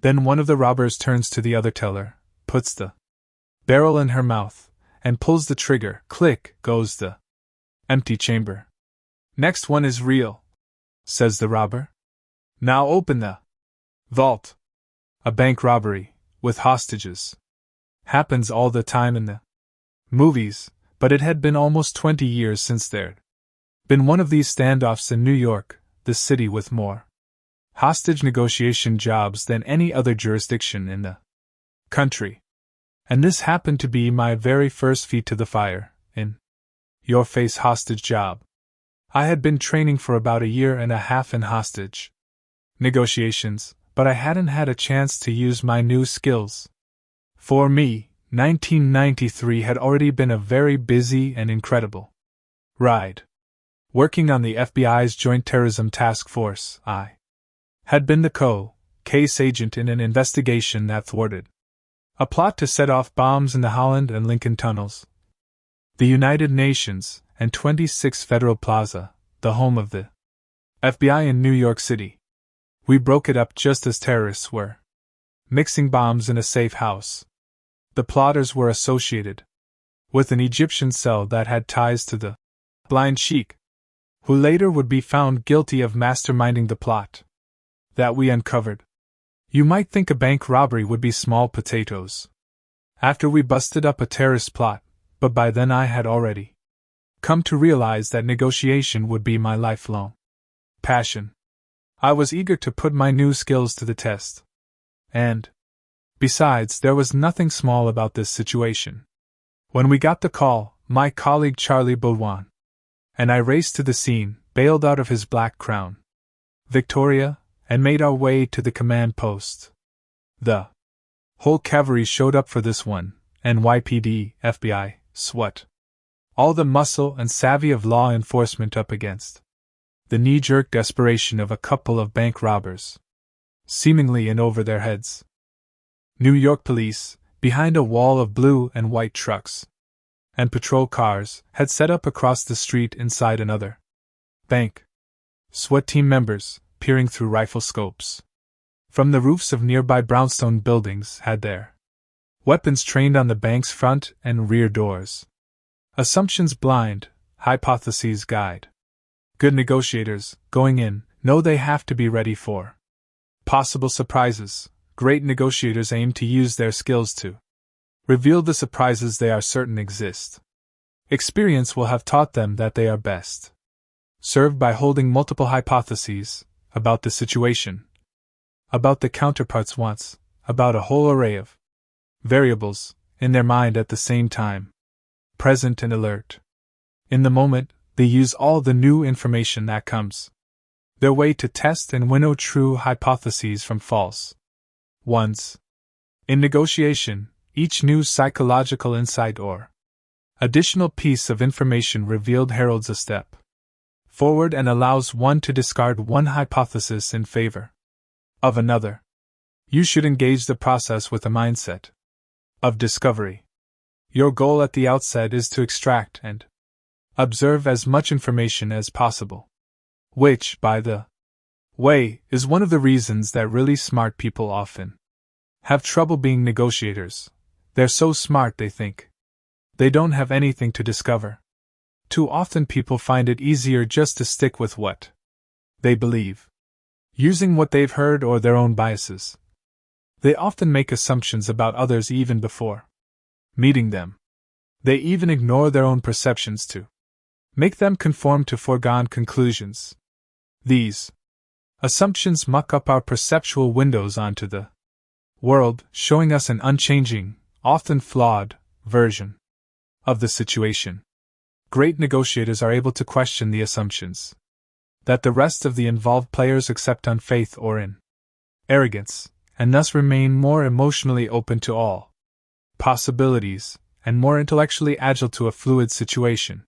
Then one of the robbers turns to the other teller, puts the barrel in her mouth, and pulls the trigger. Click goes the empty chamber. Next one is real, says the robber. Now open the vault. A bank robbery, with hostages. Happens all the time in the movies, but it had been almost 20 years since there'd been one of these standoffs in New York, the city with more hostage negotiation jobs than any other jurisdiction in the country. And this happened to be my very first feet to the fire, in your-face hostage job. I had been training for about 1.5 years in hostage negotiations, but I hadn't had a chance to use my new skills. For me, 1993 had already been a very busy and incredible ride. Working on the FBI's Joint Terrorism Task Force, I had been the case agent in an investigation that thwarted a plot to set off bombs in the Holland and Lincoln tunnels, the United Nations, and 26 Federal Plaza, the home of the FBI in New York City. We broke it up just as terrorists were mixing bombs in a safe house. The plotters were associated with an Egyptian cell that had ties to the blind sheik, who later would be found guilty of masterminding the plot that we uncovered. You might think a bank robbery would be small potatoes after we busted up a terrorist plot, but by then I had already come to realize that negotiation would be my lifelong passion. I was eager to put my new skills to the test. And, besides, there was nothing small about this situation. When we got the call, my colleague Charlie Baudouin and I raced to the scene, bailed out of his black crown. Victoria, and made our way to the command post. The whole cavalry showed up for this one, NYPD, FBI, SWAT. All the muscle and savvy of law enforcement up against the knee-jerk desperation of a couple of bank robbers, seemingly in over their heads. New York police, behind a wall of blue and white trucks and patrol cars, had set up across the street inside another bank. SWAT team members, peering through rifle scopes from the roofs of nearby brownstone buildings, had their weapons trained on the bank's front and rear doors. Assumptions blind, hypotheses guide. Good negotiators, going in, know they have to be ready for possible surprises. Great negotiators aim to use their skills to reveal the surprises they are certain exist. Experience will have taught them that they are best served by holding multiple hypotheses about the situation, about the counterpart's wants, about a whole array of variables in their mind at the same time, present and alert. In the moment, they use all the new information that comes their way to test and winnow true hypotheses from false ones. In negotiation, each new psychological insight or additional piece of information revealed heralds a step forward and allows one to discard one hypothesis in favor of another. You should engage the process with a mindset of discovery. Your goal at the outset is to extract and observe as much information as possible, which, by the way, is one of the reasons that really smart people often have trouble being negotiators. They're so smart they think they don't have anything to discover. Too often people find it easier just to stick with what they believe, using what they've heard or their own biases. They often make assumptions about others even before meeting them. They even ignore their own perceptions to make them conform to foregone conclusions. These assumptions muck up our perceptual windows onto the world, showing us an unchanging, often flawed, version of the situation. Great negotiators are able to question the assumptions that the rest of the involved players accept on faith or in arrogance, and thus remain more emotionally open to all possibilities and more intellectually agile to a fluid situation.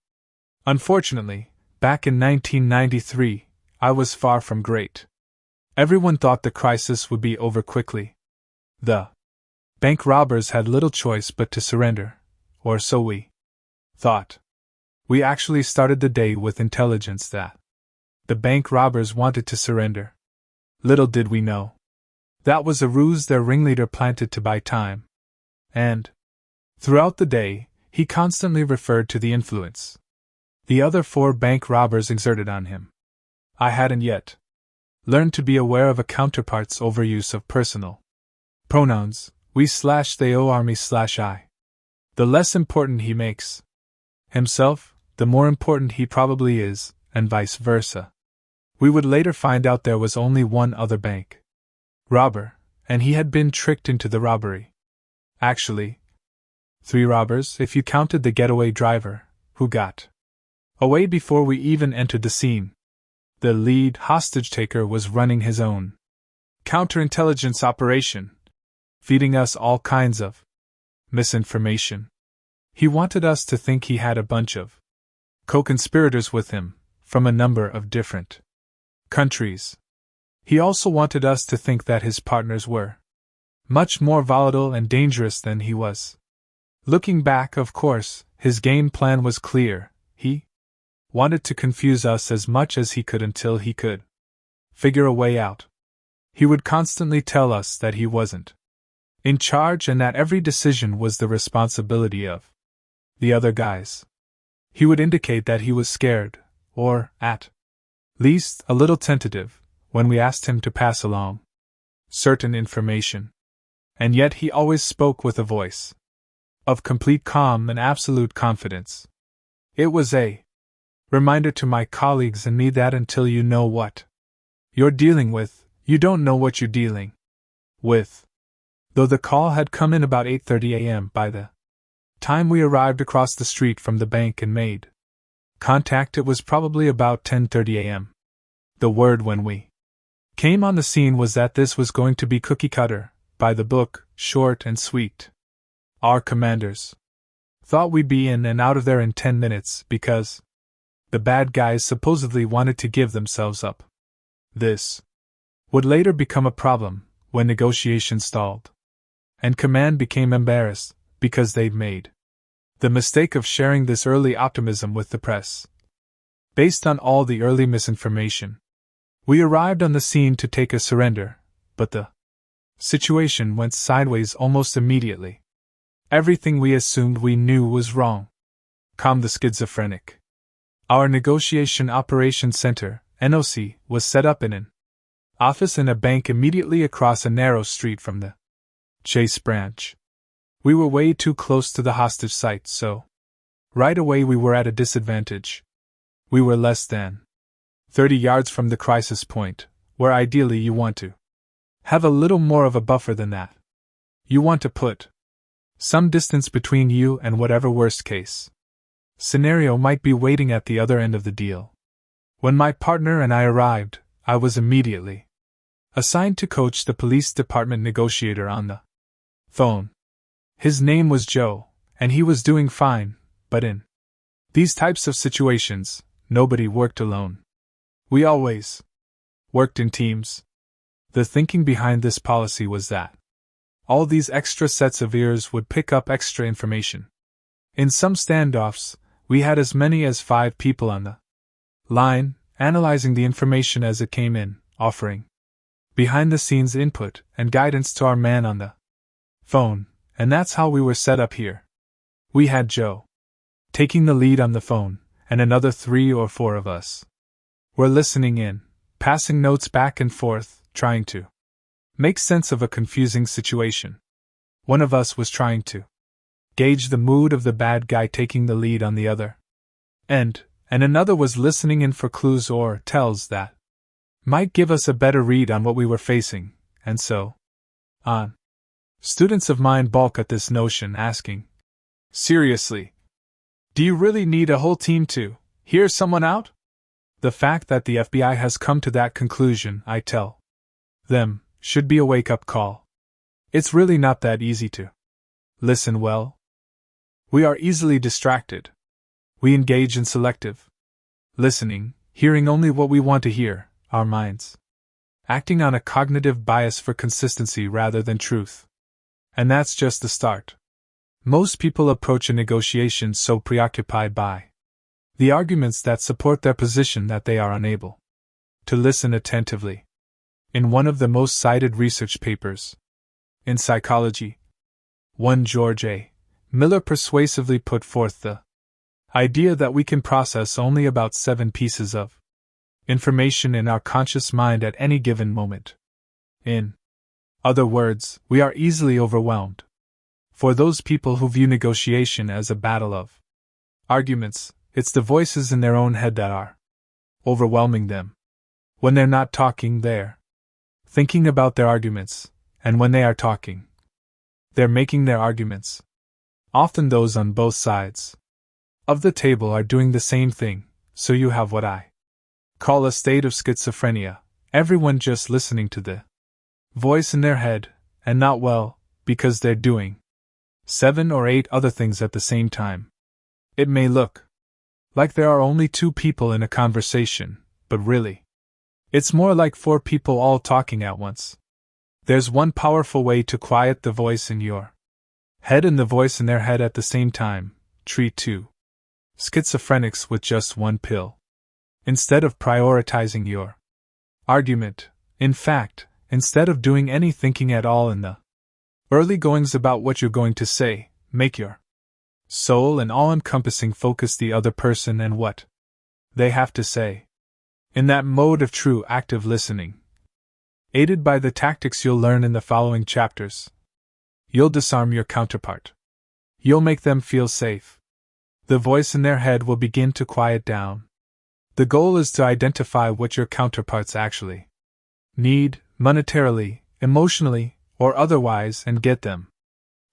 Unfortunately, back in 1993, I was far from great. Everyone thought the crisis would be over quickly. The bank robbers had little choice but to surrender, or so we thought. We actually started the day with intelligence that the bank robbers wanted to surrender. Little did we know that was a ruse their ringleader planted to buy time. And throughout the day, he constantly referred to the influence the other 4 bank robbers exerted on him. I hadn't yet learned to be aware of a counterpart's overuse of personal pronouns, we/they o army/I. The less important he makes himself, the more important he probably is, and vice versa. We would later find out there was only one other bank robber, and he had been tricked into the robbery. Actually, 3 robbers if you counted the getaway driver, who got away before we even entered the scene. The lead hostage-taker was running his own counterintelligence operation, feeding us all kinds of misinformation. He wanted us to think he had a bunch of co-conspirators with him, from a number of different countries. He also wanted us to think that his partners were much more volatile and dangerous than he was. Looking back, of course, his game plan was clear. He wanted to confuse us as much as he could until he could figure a way out. He would constantly tell us that he wasn't in charge and that every decision was the responsibility of the other guys. He would indicate that he was scared, or, at least, a little tentative, when we asked him to pass along certain information. And yet he always spoke with a voice of complete calm and absolute confidence. It was a reminder to my colleagues and me that until you know what you're dealing with, you don't know what you're dealing with. Though the call had come in about 8:30 a.m. by the time we arrived across the street from the bank and made Contact. It was probably about 10:30 a.m. The word when we came on the scene was that this was going to be cookie cutter, by the book, short and sweet. Our commanders thought we'd be in and out of there in 10 minutes because the bad guys supposedly wanted to give themselves up. This would later become a problem when negotiations stalled, and command became embarrassed because they'd made the mistake of sharing this early optimism with the press. Based on all the early misinformation, we arrived on the scene to take a surrender, but the situation went sideways almost immediately. Everything we assumed we knew was wrong. Calm the schizophrenic. Our Negotiation Operations Center, NOC, was set up in an office in a bank immediately across a narrow street from the Chase branch. We were way too close to the hostage site, so right away we were at a disadvantage. We were less than 30 yards from the crisis point, where ideally you want to have a little more of a buffer than that. You want to put some distance between you and whatever worst case scenario might be waiting at the other end of the deal. When my partner and I arrived, I was immediately assigned to coach the police department negotiator on the phone. His name was Joe, and he was doing fine, but in these types of situations, nobody worked alone. We always worked in teams. The thinking behind this policy was that all these extra sets of ears would pick up extra information. In some standoffs, we had as many as 5 people on the line, analyzing the information as it came in, offering behind-the-scenes input and guidance to our man on the phone, and that's how we were set up here. We had Joe taking the lead on the phone, and another 3 or 4 of us were listening in, passing notes back and forth, trying to make sense of a confusing situation. One of us was trying to gauge the mood of the bad guy taking the lead on the other end, and another was listening in for clues or tells that might give us a better read on what we were facing, and so on. Students of mine balk at this notion, asking, "Seriously, do you really need a whole team to hear someone out?" The fact that the FBI has come to that conclusion, I tell them, should be a wake-up call. It's really not that easy to listen well. We are easily distracted. We engage in selective listening, hearing only what we want to hear, our minds acting on a cognitive bias for consistency rather than truth. And that's just the start. Most people approach a negotiation so preoccupied by the arguments that support their position that they are unable to listen attentively. In one of the most cited research papers in psychology, one George A. Miller persuasively put forth the idea that we can process only about 7 pieces of information in our conscious mind at any given moment. In other words, we are easily overwhelmed. For those people who view negotiation as a battle of arguments, it's the voices in their own head that are overwhelming them. When they're not talking, they're thinking about their arguments, and when they are talking, they're making their arguments. Often those on both sides of the table are doing the same thing, so you have what I call a state of schizophrenia, everyone just listening to the voice in their head, and not well, because they're doing 7 or 8 other things at the same time. It may look like there are only 2 people in a conversation, but really, it's more like 4 people all talking at once. There's one powerful way to quiet the voice in your head and the voice in their head at the same time. Treat 2 schizophrenics with just 1 pill. Instead of prioritizing your argument, in fact, instead of doing any thinking at all in the early goings about what you're going to say, make your sole and all-encompassing focus the other person and what they have to say. In that mode of true active listening, aided by the tactics you'll learn in the following chapters, you'll disarm your counterpart. You'll make them feel safe. The voice in their head will begin to quiet down. The goal is to identify what your counterparts actually need, monetarily, emotionally, or otherwise, and get them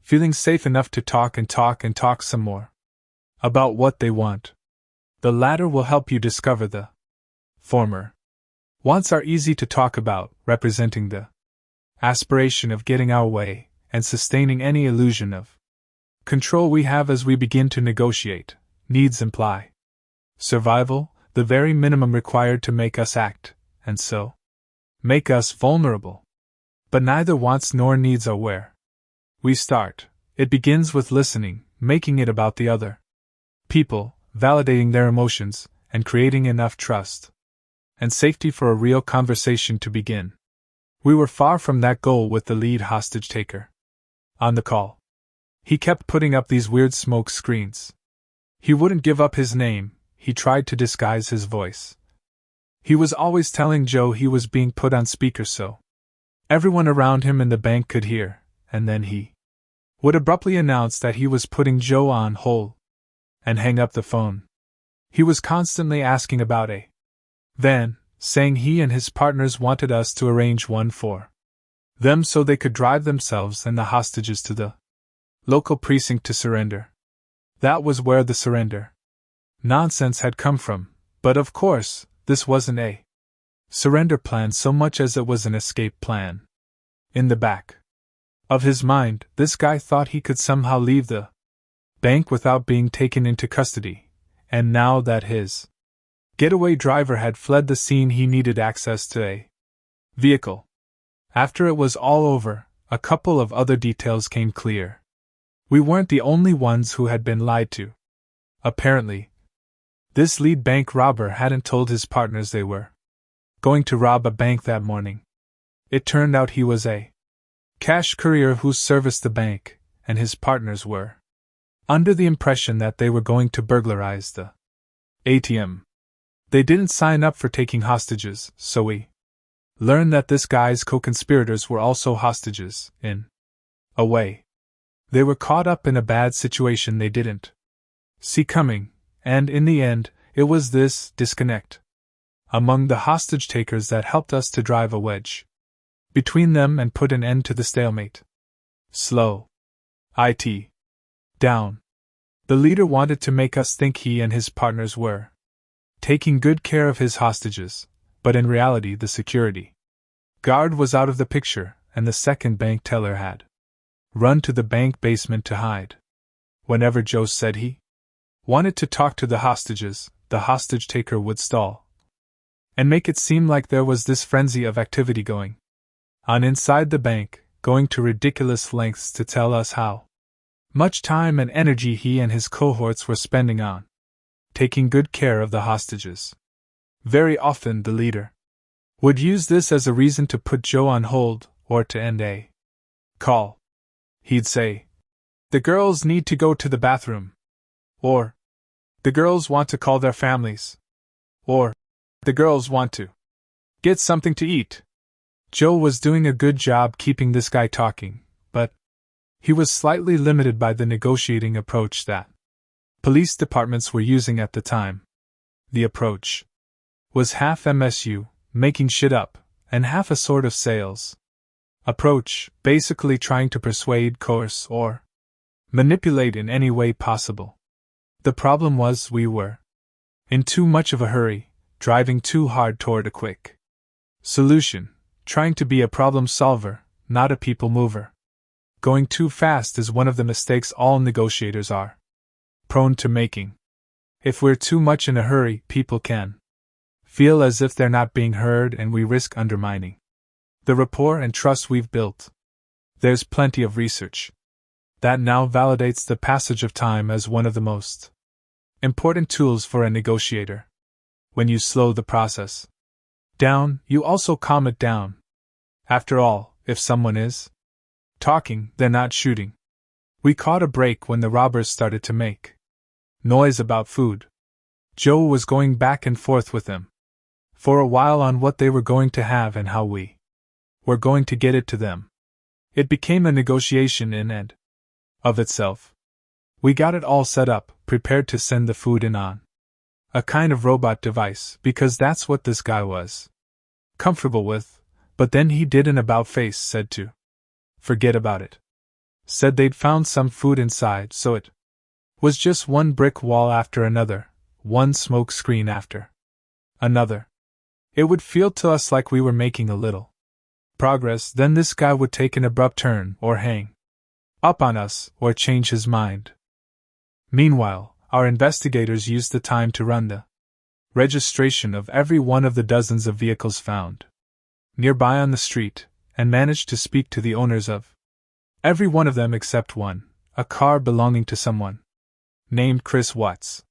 feeling safe enough to talk and talk and talk some more about what they want. The latter will help you discover the former. Wants are easy to talk about, representing the aspiration of getting our way and sustaining any illusion of control we have as we begin to negotiate. Needs imply survival, the very minimum required to make us act, and so make us vulnerable. But neither wants nor needs are where we start. It begins with listening, making it about the other people, validating their emotions, and creating enough trust and safety for a real conversation to begin. We were far from that goal with the lead hostage taker. On the call, he kept putting up these weird smoke screens. He wouldn't give up his name, he tried to disguise his voice. He was always telling Joe he was being put on speaker so everyone around him in the bank could hear, and then he would abruptly announce that he was putting Joe on hold and hang up the phone. He was constantly asking about a van, saying he and his partners wanted us to arrange one for them so they could drive themselves and the hostages to the local precinct to surrender. That was where the surrender nonsense had come from, but of course, this wasn't a surrender plan so much as it was an escape plan. In the back of his mind, this guy thought he could somehow leave the bank without being taken into custody, and now that his getaway driver had fled the scene, he needed access to a vehicle. After it was all over, a couple of other details came clear. We weren't the only ones who had been lied to. Apparently, this lead bank robber hadn't told his partners they were going to rob a bank that morning. It turned out he was a cash courier who serviced the bank, and his partners were under the impression that they were going to burglarize the ATM. They didn't sign up for taking hostages, so we learned that this guy's co-conspirators were also hostages, in a way. They were caught up in a bad situation they didn't see coming, and in the end, it was this disconnect among the hostage takers that helped us to drive a wedge between them and put an end to the stalemate. Slow it down. The leader wanted to make us think he and his partners were taking good care of his hostages, but in reality the security guard was out of the picture, and the second bank teller had run to the bank basement to hide. Whenever Joe said he wanted to talk to the hostages, the hostage taker would stall and make it seem like there was this frenzy of activity going on inside the bank, going to ridiculous lengths to tell us how much time and energy he and his cohorts were spending on taking good care of the hostages. Very often the leader would use this as a reason to put Joe on hold or to end a call. He'd say, "The girls need to go to the bathroom," or "The girls want to call their families," or "The girls want to get something to eat." Joe was doing a good job keeping this guy talking, but he was slightly limited by the negotiating approach that police departments were using at the time. The approach was half MSU, making shit up, and half a sort of sales approach, basically trying to persuade, coerce, or manipulate in any way possible. The problem was we were in too much of a hurry, driving too hard toward a quick solution, trying to be a problem solver, not a people mover. Going too fast is one of the mistakes all negotiators are prone to making. If we're too much in a hurry, people can feel as if they're not being heard, and we risk undermining the rapport and trust we've built. There's plenty of research that now validates the passage of time as one of the most important tools for a negotiator. When you slow the process down, you also calm it down. After all, if someone is talking, they're not shooting. We caught a break when the robbers started to make noise about food. Joe was going back and forth with them for a while on what they were going to have and how we were going to get it to them. It became a negotiation in and of itself. We got it all set up, prepared to send the food in on a kind of robot device, because that's what this guy was comfortable with, but then he did an about-face, said to forget about it. Said they'd found some food inside, so it was just one brick wall after another, one smoke screen after another. It would feel to us like we were making a little progress, then this guy would take an abrupt turn, or hang up on us, or change his mind. Meanwhile, our investigators used the time to run the registration of every one of the dozens of vehicles found nearby on the street, and managed to speak to the owners of every one of them except one, a car belonging to someone named Chris Watts.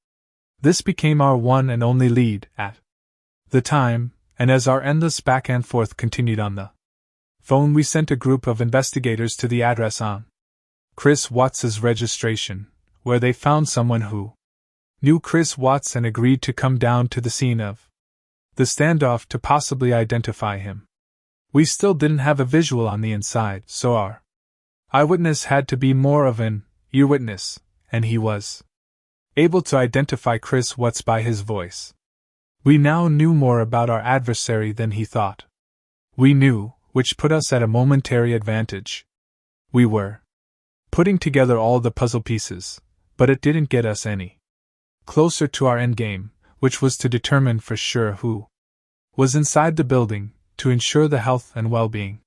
This became our one and only lead at the time, and as our endless back and forth continued on the phone, we sent a group of investigators to the address on Chris Watts's registration, where they found someone who knew Chris Watts and agreed to come down to the scene of the standoff to possibly identify him. We still didn't have a visual on the inside, so our eyewitness had to be more of an earwitness, and he was able to identify Chris Watts by his voice. We now knew more about our adversary than he thought we knew, which put us at a momentary advantage. We were putting together all the puzzle pieces, but it didn't get us any closer to our endgame, which was to determine for sure who was inside the building, to ensure the health and well-being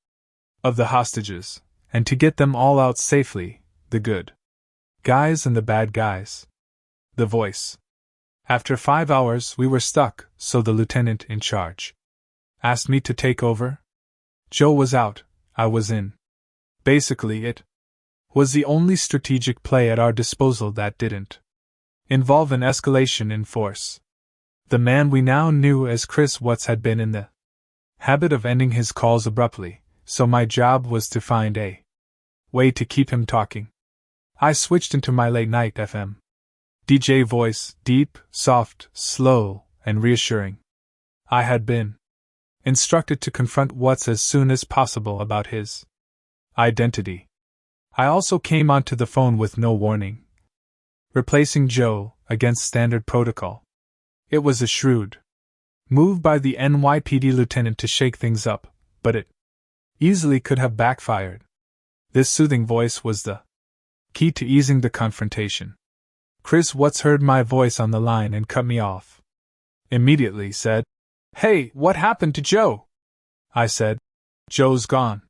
of the hostages, and to get them all out safely, the good guys and the bad guys. The voice. After 5 hours we were stuck, so the lieutenant in charge asked me to take over. Joe was out, I was in. Basically it was the only strategic play at our disposal that didn't involve an escalation in force. The man we now knew as Chris Watts had been in the habit of ending his calls abruptly, so my job was to find a way to keep him talking. I switched into my late-night FM DJ voice, deep, soft, slow, and reassuring. I had been instructed to confront Watts as soon as possible about his identity. I also came onto the phone with no warning, replacing Joe, against standard protocol. It was a shrewd move by the NYPD lieutenant to shake things up, but it easily could have backfired. This soothing voice was the key to easing the confrontation. Chris Watts heard my voice on the line and cut me off. Immediately said, "Hey, what happened to Joe?" I said, "Joe's gone.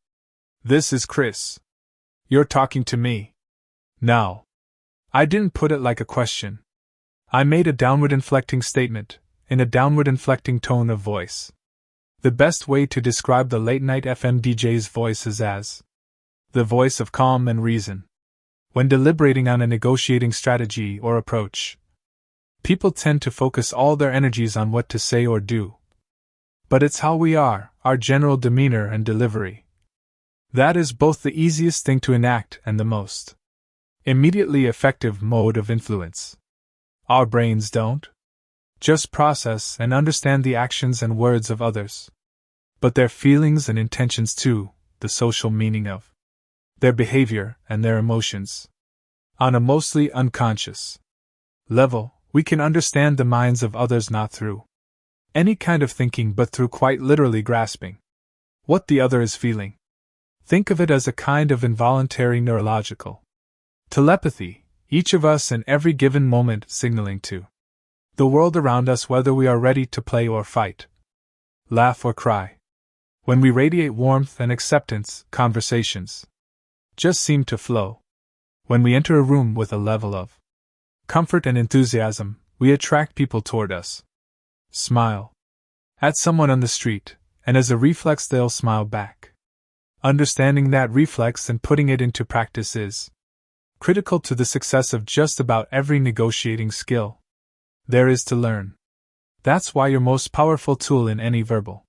This is Chris. You're talking to me now." I didn't put it like a question. I made a downward inflecting statement, in a downward inflecting tone of voice. The best way to describe the late-night FM DJ's voice is as the voice of calm and reason. When deliberating on a negotiating strategy or approach, people tend to focus all their energies on what to say or do. But it's how we are, our general demeanor and delivery. That is both the easiest thing to enact and the most immediately effective mode of influence. Our brains don't just process and understand the actions and words of others, but their feelings and intentions too, the social meaning of their behavior and their emotions. On a mostly unconscious level, we can understand the minds of others not through any kind of thinking but through quite literally grasping what the other is feeling. Think of it as a kind of involuntary neurological telepathy, each of us in every given moment signaling to the world around us whether we are ready to play or fight, laugh or cry. When we radiate warmth and acceptance, conversations just seem to flow. When we enter a room with a level of comfort and enthusiasm, we attract people toward us. Smile at someone on the street, and as a reflex they'll smile back. Understanding that reflex and putting it into practice is critical to the success of just about every negotiating skill there is to learn. That's why your most powerful tool in any verbal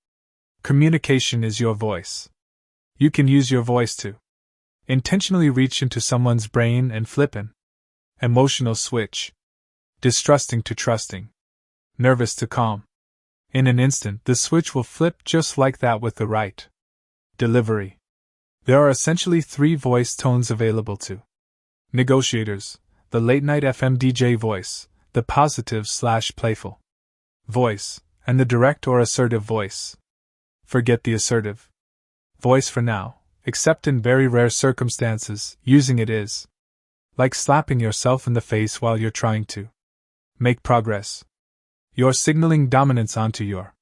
communication is your voice. You can use your voice to intentionally reach into someone's brain and flip an emotional switch, distrusting to trusting, nervous to calm. In an instant, the switch will flip just like that with the right delivery. There are essentially 3 voice tones available to negotiators: the late-night FM DJ voice, the positive/playful voice, and the direct or assertive voice. Forget the assertive voice for now, except in very rare circumstances. Using it is like slapping yourself in the face while you're trying to make progress. You're signaling dominance onto your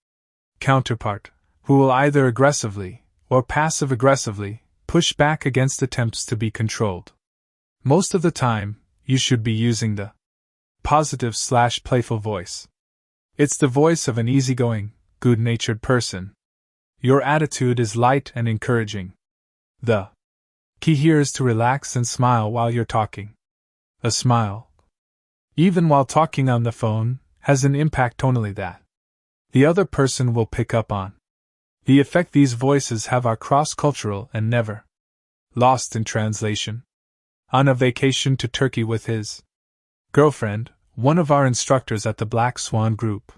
counterpart, who will either aggressively or passive-aggressively push back against attempts to be controlled. Most of the time, you should be using the positive/playful voice. It's the voice of an easygoing, good-natured person. Your attitude is light and encouraging. The key here is to relax and smile while you're talking. A smile, even while talking on the phone, has an impact tonally that the other person will pick up on. The effect these voices have are cross-cultural and never lost in translation. On a vacation to Turkey with his girlfriend, one of our instructors at the Black Swan group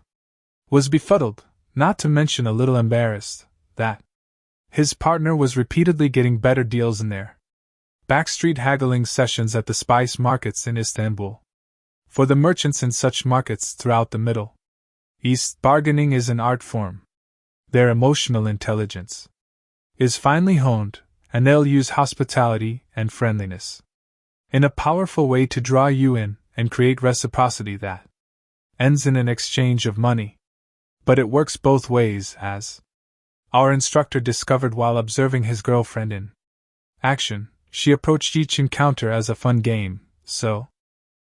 was befuddled, not to mention a little embarrassed, that his partner was repeatedly getting better deals in their backstreet haggling sessions at the spice markets in Istanbul. For the merchants in such markets throughout the Middle East, bargaining is an art form. Their emotional intelligence is finely honed, and they'll use hospitality and friendliness in a powerful way to draw you in and create reciprocity that ends in an exchange of money. But it works both ways, as our instructor discovered while observing his girlfriend in action. She approached each encounter as a fun game, so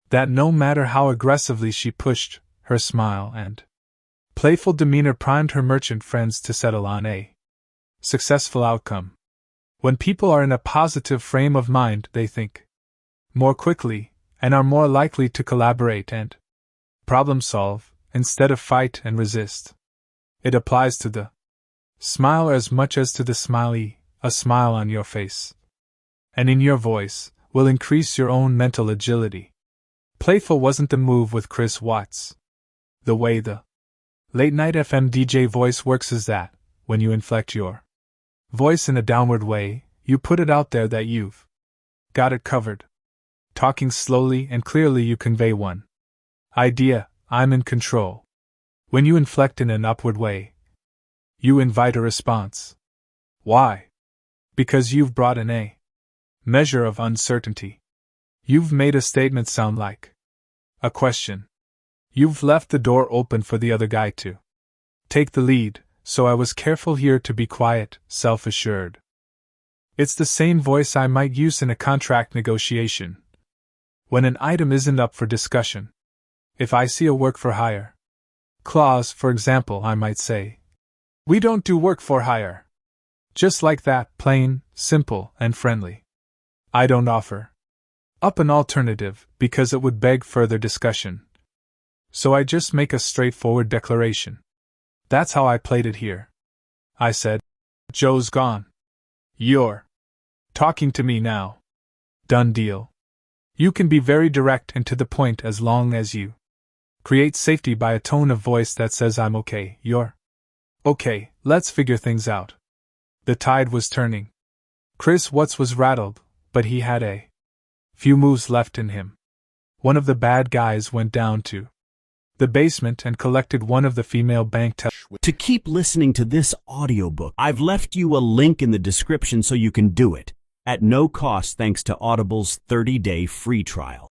that no matter how aggressively she pushed, her smile and playful demeanor primed her merchant friends to settle on a successful outcome. When people are in a positive frame of mind, they think more quickly and are more likely to collaborate and problem solve instead of fight and resist. It applies to the smile as much as to the smiley. A smile on your face and in your voice will increase your own mental agility. Playful wasn't the move with Chris Watts. The way the late-night FM DJ voice works is that, when you inflect your voice in a downward way, you put it out there that you've got it covered. Talking slowly and clearly, you convey one idea: I'm in control. When you inflect in an upward way, you invite a response. Why? Because you've brought in a measure of uncertainty. You've made a statement sound like a question. You've left the door open for the other guy to take the lead, so I was careful here to be quiet, self-assured. It's the same voice I might use in a contract negotiation, when an item isn't up for discussion. If I see a work for hire clause, for example, I might say, "We don't do work for hire." Just like that, plain, simple, and friendly. I don't offer up an alternative, because it would beg further discussion. So I just make a straightforward declaration. That's how I played it here. I said, "Joe's gone. You're talking to me now. Done deal." You can be very direct and to the point as long as you create safety by a tone of voice that says, "I'm okay, you're okay, let's figure things out." The tide was turning. Chris Watts was rattled, but he had a few moves left in him. One of the bad guys went down to the basement and collected one of the female bank tellers. To keep listening to this audiobook, I've left you a link in the description so you can do it at no cost, thanks to Audible's 30-day free trial.